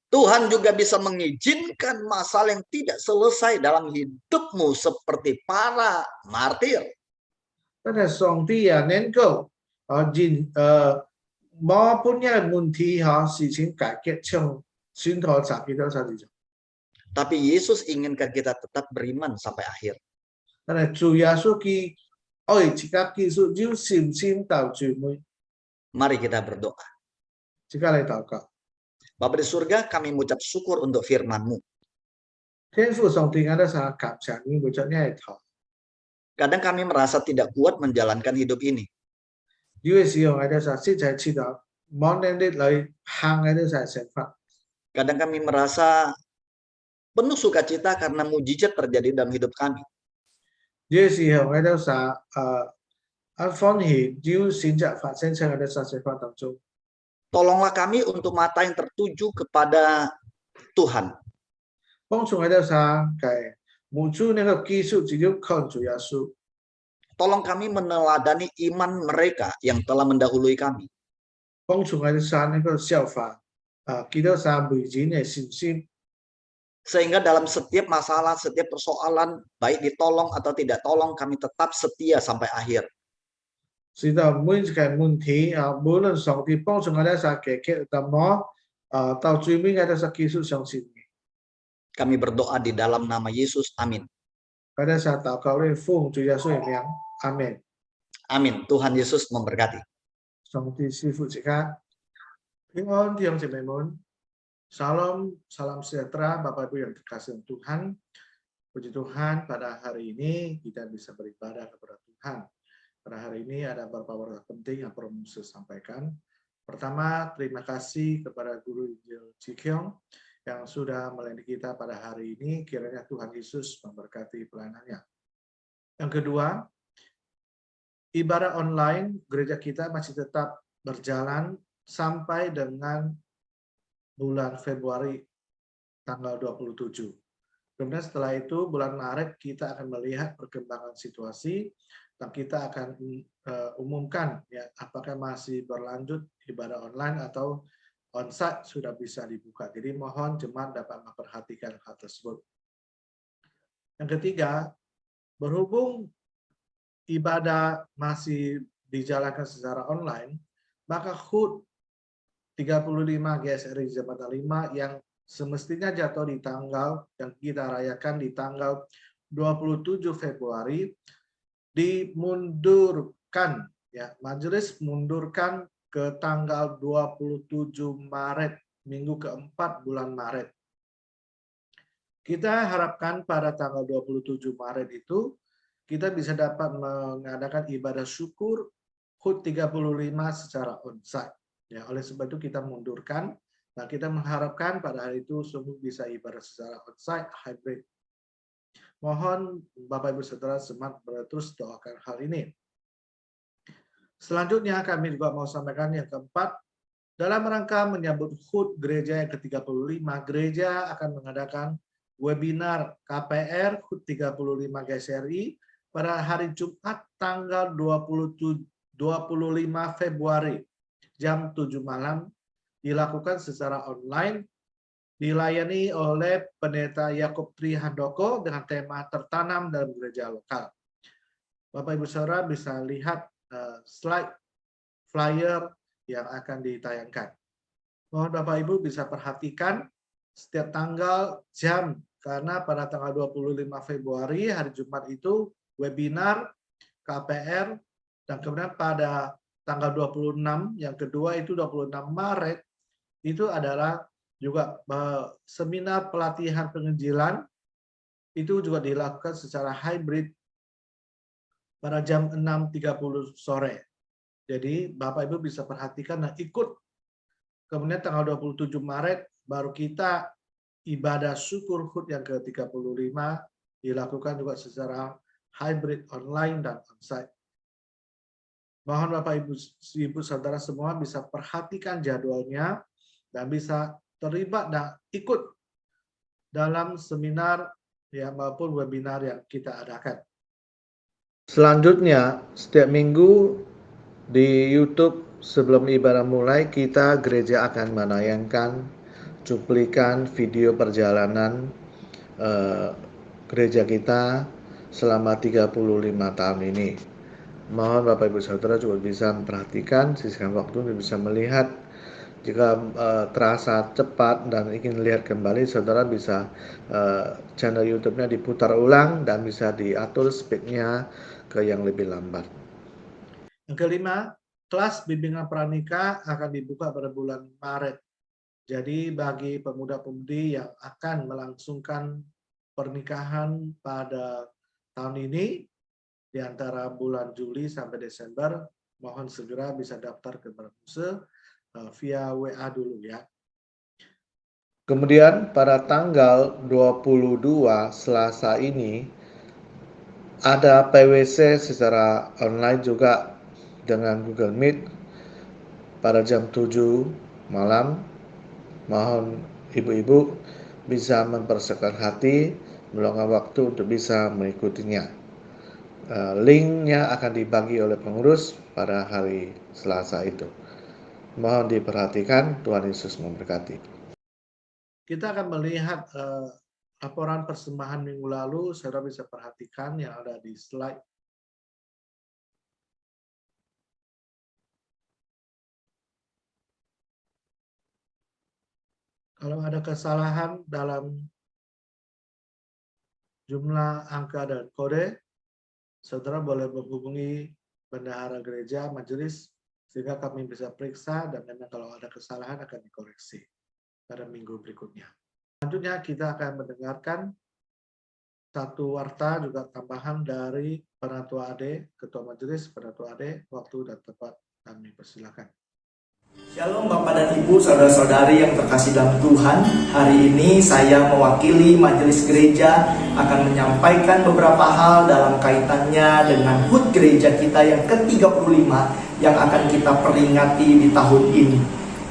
Tuhan juga bisa mengizinkan masalah yang tidak selesai dalam hidupmu seperti para martir. 但係上帝也能夠冇本嘅問題事情解決，從先頭集幾多曬就。 Tapi Yesus inginkan kita tetap beriman sampai akhir. 但係主耶穌佢愛自家基督要信心到最尾， Mari kita berdoa. 自家嚟禱告。 Bapa di surga, kami mengucap syukur untuk firman-Mu. 天父上帝，我哋想感謝你，為咗呢一套。 Kadang kami merasa tidak kuat menjalankan hidup ini. 有嘅時候，我哋想實在知道，冇能力嚟行我哋嘅生活。 Kadang kami merasa penuh sukacita karena mujizat terjadi dalam hidup kami. 有嘅時候，我哋想歡喜，有神蹟發生喺我哋生活當中。 Tolonglah kami untuk mata yang tertuju kepada Tuhan. 幫助我哋想嘅滿足呢個基礎，只要靠主耶穌。 Tolong kami meneladani iman mereka yang telah mendahului kami. 幫助我哋想呢個效法基督想為人嘅信心。 Sehingga dalam setiap masalah, setiap persoalan, baik ditolong atau tidak tolong, kami tetap setia sampai akhir. 是到每一個問題無論上帝幫助我哋想解決到冇到最尾我哋想繼續相信你。 Kami berdoa di dalam nama Yesus. Amin. 我哋想禱告嘅奉主耶穌嘅名，阿門。 Amin. Tuhan Yesus memberkati. 上帝賜福大家平安，弟兄姐妹們。 Salam, salam sejahtera Bapak Ibu yang dikasihi Tuhan. Puji Tuhan, pada hari ini kita bisa beribadah kepada Tuhan. Pada hari ini ada beberapa penting yang perlu saya sampaikan. Pertama, terima kasih kepada Guru Ji Kyung yang sudah melayani kita pada hari ini. Kiranya Tuhan Yesus memberkati pelayanannya. Yang kedua, ibadah online gereja kita masih tetap berjalan sampai dengan bulan Februari tanggal 27. Kemudian setelah itu bulan Maret kita akan melihat perkembangan situasi dan kita akan umumkan ya apakah masih berlanjut ibadah online atau onsite sudah bisa dibuka. Jadi mohon jemaat dapat memperhatikan hal tersebut. Yang ketiga, berhubung ibadah masih dijalankan secara online, maka HUT 35 GSRI Jabatan 5 yang semestinya jatuh di tanggal yang kita rayakan di tanggal 27 Februari dimundurkan ya, majelis mundurkan ke tanggal 27 Maret, minggu keempat bulan Maret. Kita harapkan pada tanggal 27 Maret itu kita bisa dapat mengadakan ibadah syukur HUT 35 secara onsite. Ya, oleh sebab itu kita mundurkan. Nah, kita mengharapkan pada hari itu semua bisa ibadah secara onsite, hybrid. Mohon Bapak Ibu Saudara semangat terus doakan hal ini. Selanjutnya kami juga mau sampaikan yang keempat, dalam rangka menyambut HUT gereja yang ke-35, gereja akan mengadakan webinar KPR HUT 35 GSRI pada hari Jumat tanggal 25 Februari. Jam 7 malam dilakukan secara online, dilayani oleh Pendeta Yakub Tri Handoko dengan tema tertanam dalam gereja lokal. Bapak Ibu Saudara bisa lihat slide flyer yang akan ditayangkan. Mohon Bapak Ibu bisa perhatikan setiap tanggal, jam, karena pada tanggal 25 Februari hari Jumat itu webinar KPR, dan kemudian pada tanggal 26, yang kedua itu 26 Maret, itu adalah juga seminar pelatihan penginjilan, itu juga dilakukan secara hybrid pada jam 6.30 sore. Jadi Bapak Ibu bisa perhatikan dan ikut. Kemudian tanggal 27 Maret baru kita ibadah syukur HUT yang ke-35 dilakukan juga secara hybrid online dan onsite. Mohon Bapak Ibu Saudara semua bisa perhatikan jadwalnya dan bisa terlibat dan ikut dalam seminar ya maupun webinar yang kita adakan. Selanjutnya, setiap minggu di YouTube sebelum ibadah mulai kita gereja akan menayangkan cuplikan video perjalanan gereja kita selama 35 tahun ini. Mohon Bapak Ibu Saudara juga bisa memperhatikan, sisihkan waktu untuk bisa melihat. Jika terasa cepat dan ingin lihat kembali, saudara bisa channel YouTube-nya diputar ulang dan bisa diatur speed-nya ke yang lebih lambat. Yang kelima, kelas bimbingan pranikah akan dibuka pada bulan Maret. Jadi bagi pemuda-pemudi yang akan melangsungkan pernikahan pada tahun ini, di antara bulan Juli sampai Desember, mohon segera bisa daftar ke Bermuse via WA dulu ya. Kemudian pada tanggal 22 Selasa ini ada PWC secara online juga dengan Google Meet pada jam 7 malam. Mohon ibu-ibu bisa mempersiapkan hati, meluangkan waktu untuk bisa mengikutinya. Linknya akan dibagi oleh pengurus pada hari Selasa itu. Mohon diperhatikan, Tuhan Yesus memberkati. Kita akan melihat laporan persembahan minggu lalu, saudara bisa perhatikan yang ada di slide. Kalau ada kesalahan dalam jumlah angka dan kode, saudara boleh menghubungi bendahara gereja, majelis, sehingga kami bisa periksa dan memang kalau ada kesalahan akan dikoreksi pada minggu berikutnya. Selanjutnya kita akan mendengarkan satu warta juga tambahan dari Penatua Ade, Ketua Majelis Penatua Ade, waktu dan tempat kami persilakan. Shalom Bapak dan Ibu, saudara-saudari yang terkasih dalam Tuhan. Hari ini saya mewakili Majelis Gereja akan menyampaikan beberapa hal dalam kaitannya dengan HUT gereja kita yang ke-35 yang akan kita peringati di tahun ini.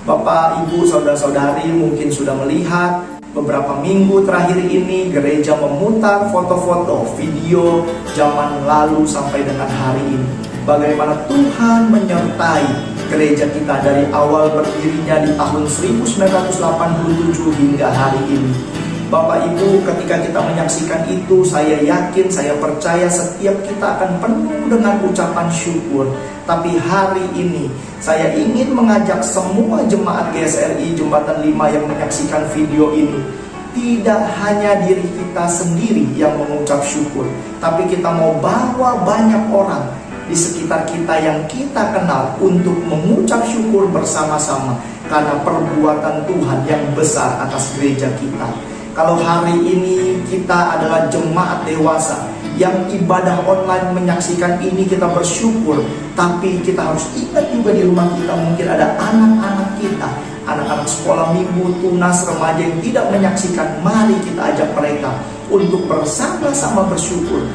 Bapak, Ibu, saudara-saudari mungkin sudah melihat beberapa minggu terakhir ini gereja memutar foto-foto, video zaman lalu sampai dengan hari ini. Bagaimana Tuhan menyertai gereja kita dari awal berdirinya di tahun 1987 hingga hari ini. Bapak Ibu, ketika kita menyaksikan itu, saya yakin, saya percaya setiap kita akan penuh dengan ucapan syukur. Tapi hari ini, saya ingin mengajak semua jemaat GSRI Jembatan 5 yang menyaksikan video ini. Tidak hanya diri kita sendiri yang mengucap syukur, tapi kita mau bawa banyak orang di sekitar kita yang kita kenal untuk mengucap syukur bersama-sama karena perbuatan Tuhan yang besar atas gereja kita. Kalau hari ini kita adalah jemaat dewasa yang ibadah online menyaksikan ini, kita bersyukur, tapi kita harus ingat juga di rumah kita mungkin ada anak-anak kita, anak-anak sekolah minggu, tunas, remaja yang tidak menyaksikan. Mari kita ajak mereka untuk bersama-sama bersyukur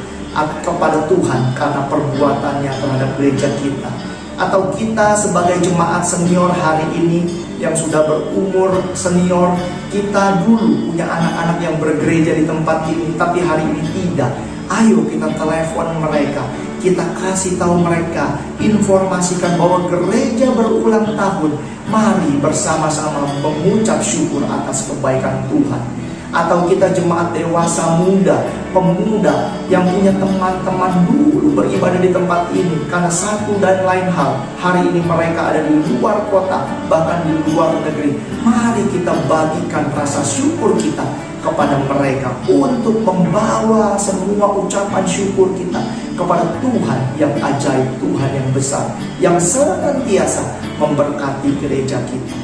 kepada Tuhan karena perbuatannya terhadap gereja kita. Atau kita sebagai jemaat senior hari ini yang sudah berumur senior, kita dulu punya anak-anak yang bergereja di tempat ini, tapi hari ini tidak. Ayo kita telepon mereka, kita kasih tahu mereka, informasikan bahwa gereja berulang tahun. Mari bersama-sama mengucap syukur atas kebaikan Tuhan. Atau kita jemaat dewasa muda, pemuda yang punya teman-teman dulu beribadah di tempat ini karena satu dan lain hal, hari ini mereka ada di luar kota, bahkan di luar negeri. Mari kita bagikan rasa syukur kita kepada mereka untuk membawa semua ucapan syukur kita kepada Tuhan yang ajaib, Tuhan yang besar, yang senantiasa memberkati gereja kita.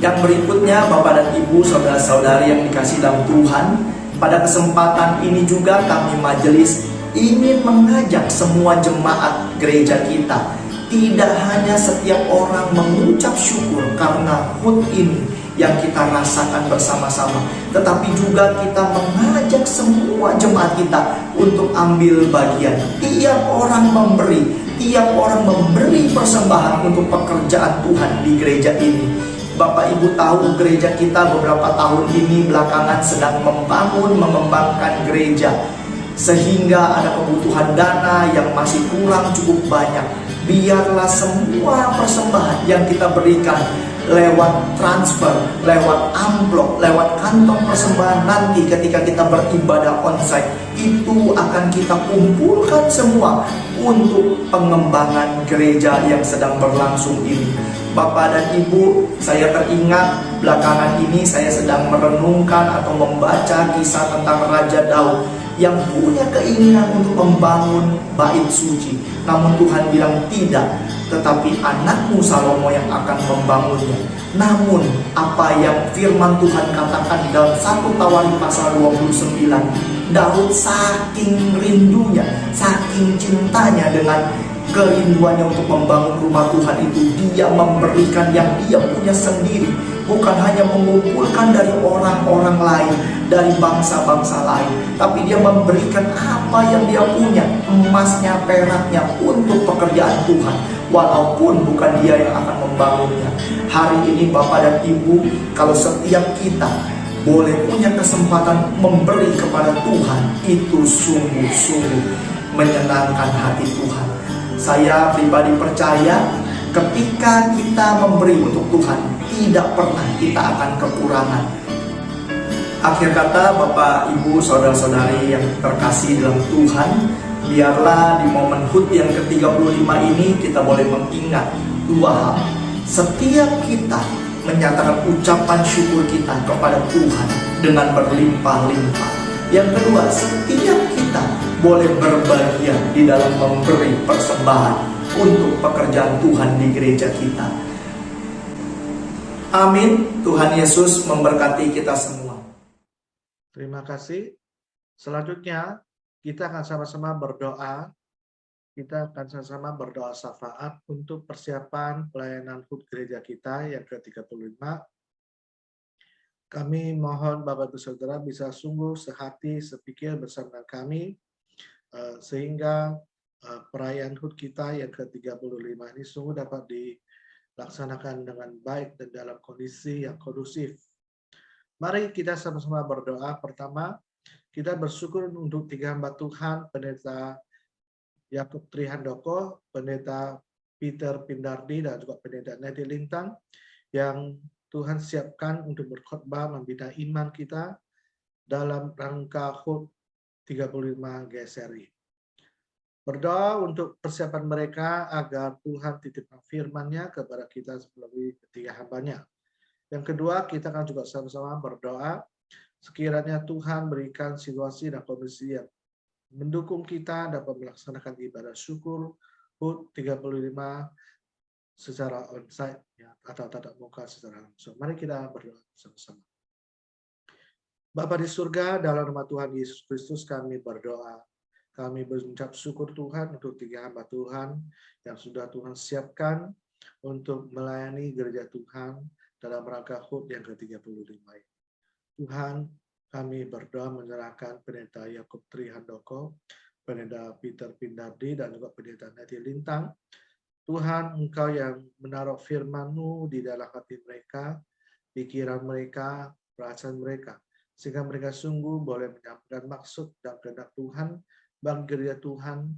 Yang berikutnya, Bapak dan Ibu, saudara-saudari yang dikasih dalam Tuhan, pada kesempatan ini juga kami majelis ingin mengajak semua jemaat gereja kita. Tidak hanya setiap orang mengucap syukur karena HUT ini yang kita rasakan bersama-sama, tetapi juga kita mengajak semua jemaat kita untuk ambil bagian. Tiap orang memberi persembahan untuk pekerjaan Tuhan di gereja ini. Bapak Ibu tahu gereja kita beberapa tahun ini belakangan sedang mengembangkan gereja, sehingga ada kebutuhan dana yang masih kurang cukup banyak. Biarlah semua persembahan yang kita berikan lewat transfer, lewat amplop, lewat kantong persembahan nanti ketika kita beribadah onsite, itu akan kita kumpulkan semua untuk pengembangan gereja yang sedang berlangsung ini. Bapak dan Ibu, saya teringat belakangan ini saya sedang merenungkan atau membaca kisah tentang Raja Daud yang punya keinginan untuk membangun bait suci. Namun Tuhan bilang tidak, tetapi anakmu Salomo yang akan membangunnya. Namun apa yang firman Tuhan katakan di dalam 1 Tawarikh pasal 29, Daud saking rindunya, saking cintanya dengan kerinduannya untuk membangun rumah Tuhan itu, dia memberikan yang dia punya sendiri. Bukan hanya mengumpulkan dari orang-orang lain, dari bangsa-bangsa lain, tapi dia memberikan apa yang dia punya, emasnya, peraknya, untuk pekerjaan Tuhan, walaupun bukan dia yang akan membangunnya. Hari ini Bapak dan Ibu, kalau setiap kita boleh punya kesempatan memberi kepada Tuhan, itu sungguh-sungguh menyenangkan hati Tuhan. Saya pribadi percaya ketika kita memberi untuk Tuhan, tidak pernah kita akan kekurangan. Akhir kata, Bapak, Ibu, saudara-saudari yang terkasih dalam Tuhan, biarlah di momen HUT yang ke-35 ini kita boleh mengingat dua hal. Setiap kita menyatakan ucapan syukur kita kepada Tuhan dengan berlimpah-limpah. Yang kedua, setiap kita boleh berbahagia di dalam memberi persembahan untuk pekerjaan Tuhan di gereja kita. Amin. Tuhan Yesus memberkati kita semua. Terima kasih. Selanjutnya kita akan sama-sama berdoa. Kita akan sama-sama berdoa syafaat untuk persiapan pelayanan HUT gereja kita yang ke-35. Kami mohon Bapak Ibu Saudara bisa sungguh sehati, sepikir bersama kami, sehingga perayaan HUT kita yang ke-35 ini sungguh dapat dilaksanakan dengan baik dan dalam kondisi yang kondusif. Mari kita sama-sama berdoa. Pertama, kita bersyukur untuk tiga hamba Tuhan, Pendeta Yakub Trihandoko, Pendeta Peter Pindardi, dan juga Pendeta Neti Lintang, yang Tuhan siapkan untuk berkhotbah membina iman kita dalam rangka HUT 35 GSRI. Berdoa untuk persiapan mereka agar Tuhan titipkan firman-Nya kepada kita melalui ketiga hamba-Nya. Yang kedua, kita akan juga sama-sama berdoa sekiranya Tuhan berikan situasi dan kondisi yang mendukung kita dapat melaksanakan ibadah syukur HUT 35 secara onsite ya, atau tatap muka secara langsung. Mari kita berdoa sama-sama. Bapa di surga, dalam nama Tuhan Yesus Kristus kami berdoa. Kami berucap syukur Tuhan untuk tiga hamba Tuhan yang sudah Tuhan siapkan untuk melayani gereja Tuhan dalam rangka HUT yang ke-35. Tuhan, kami berdoa menyerahkan Pendeta Yakub Trihandoko, Pendeta Peter Pindardi, dan juga Pendeta Neti Lintang. Tuhan, Engkau yang menaruh firman-Mu di dalam hati mereka, pikiran mereka, perasaan mereka, sehingga mereka sungguh boleh menyampaikan maksud dan kehendak Tuhan bagi gereja Tuhan,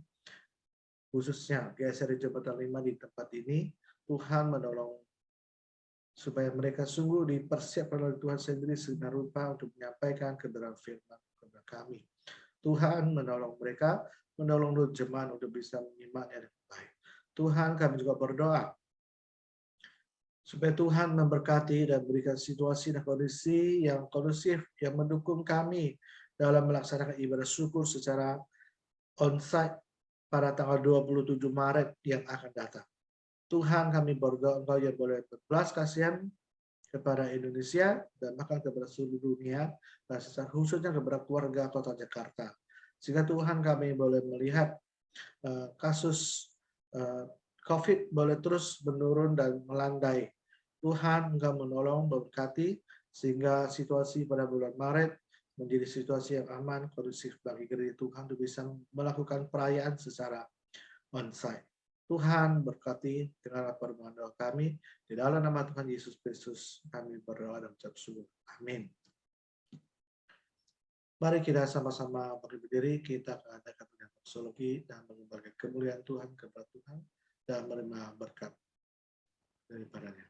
khususnya GSRI Jembatan 5 di tempat ini. Tuhan menolong supaya mereka sungguh dipersiapkan oleh Tuhan sendiri sedemikian rupa untuk menyampaikan kebenaran firman kepada kami. Tuhan menolong mereka, menolong jemaat untuk bisa menyimaknya dengan baik. Tuhan, kami juga berdoa supaya Tuhan memberkati dan berikan situasi dan kondisi yang kondusif yang mendukung kami dalam melaksanakan ibadah syukur secara onsite pada tanggal 27 Maret yang akan datang. Tuhan, kami berdoa Engkau yang boleh berbelas kasihan kepada Indonesia dan bahkan kepada seluruh dunia, dan secara khususnya kepada keluarga Kota Jakarta. Sehingga Tuhan, kami boleh melihat kasus COVID boleh terus menurun dan melandai. Tuhan, Engkau menolong, memberkati, sehingga situasi pada bulan Maret menjadi situasi yang aman, kondusif bagi gereja Tuhan untuk bisa melakukan perayaan secara onsite. Tuhan berkati dengan permohonan doa kami. Di dalam nama Tuhan Yesus Kristus kami berdoa dan mengucap syukur. Amin. Mari kita sama-sama berdiri, kita akan adakan doksologi dan mengembalikan kemuliaan Tuhan kepada Tuhan dan menerima berkat daripadanya.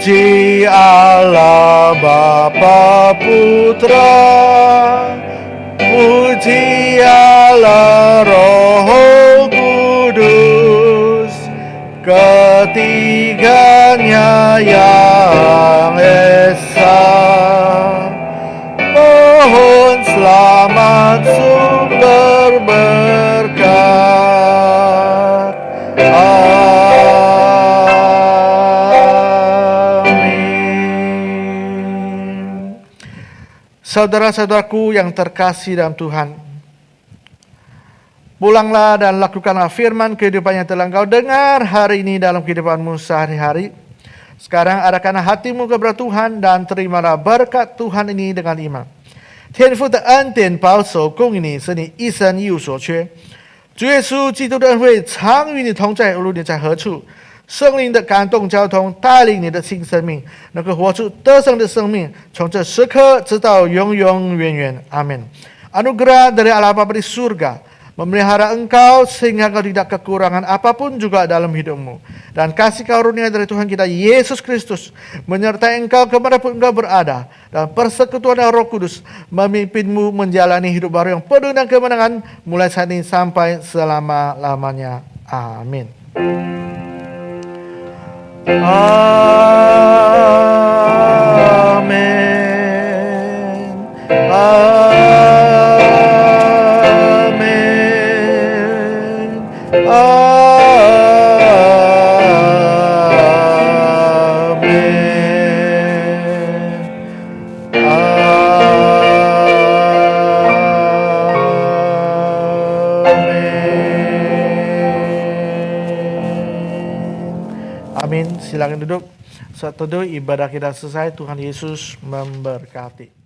Puji Allah Bapa Putra, puji Allah Roh Kudus, ketiganya yang esa. Mohon selamat sumber berkat. Amin. Saudara-saudaraku yang terkasih dalam Tuhan, pulanglah dan lakukanlah firman kehidupan yang telah engkau dengar hari ini dalam kehidupanmu sehari-hari. Sekarang arahkanlah hatimu kepada Tuhan dan terimalah berkat Tuhan ini dengan iman. 天父的恩典保守供应你，使你一生一无所缺。主耶稣基督的恩惠常与你同在，无论你在何处。圣灵的感动交通带领你的新生命，能够活出得胜的生命，从这时刻直到永永远远。Amin. Anugerah dari Allah Bapa di surga memelihara engkau sehingga engkau tidak kekurangan apapun juga dalam hidupmu. Dan kasih karunia dari Tuhan kita Yesus Kristus menyertai engkau kemanapun engkau berada. Dan persekutuan Roh Kudus memimpinmu menjalani hidup baru yang penuh dengan kemenangan mulai saat ini sampai selama-lamanya. Amin. Amin. Amin. Silakan duduk. Saat teduh ibadah kita selesai, Tuhan Yesus memberkati.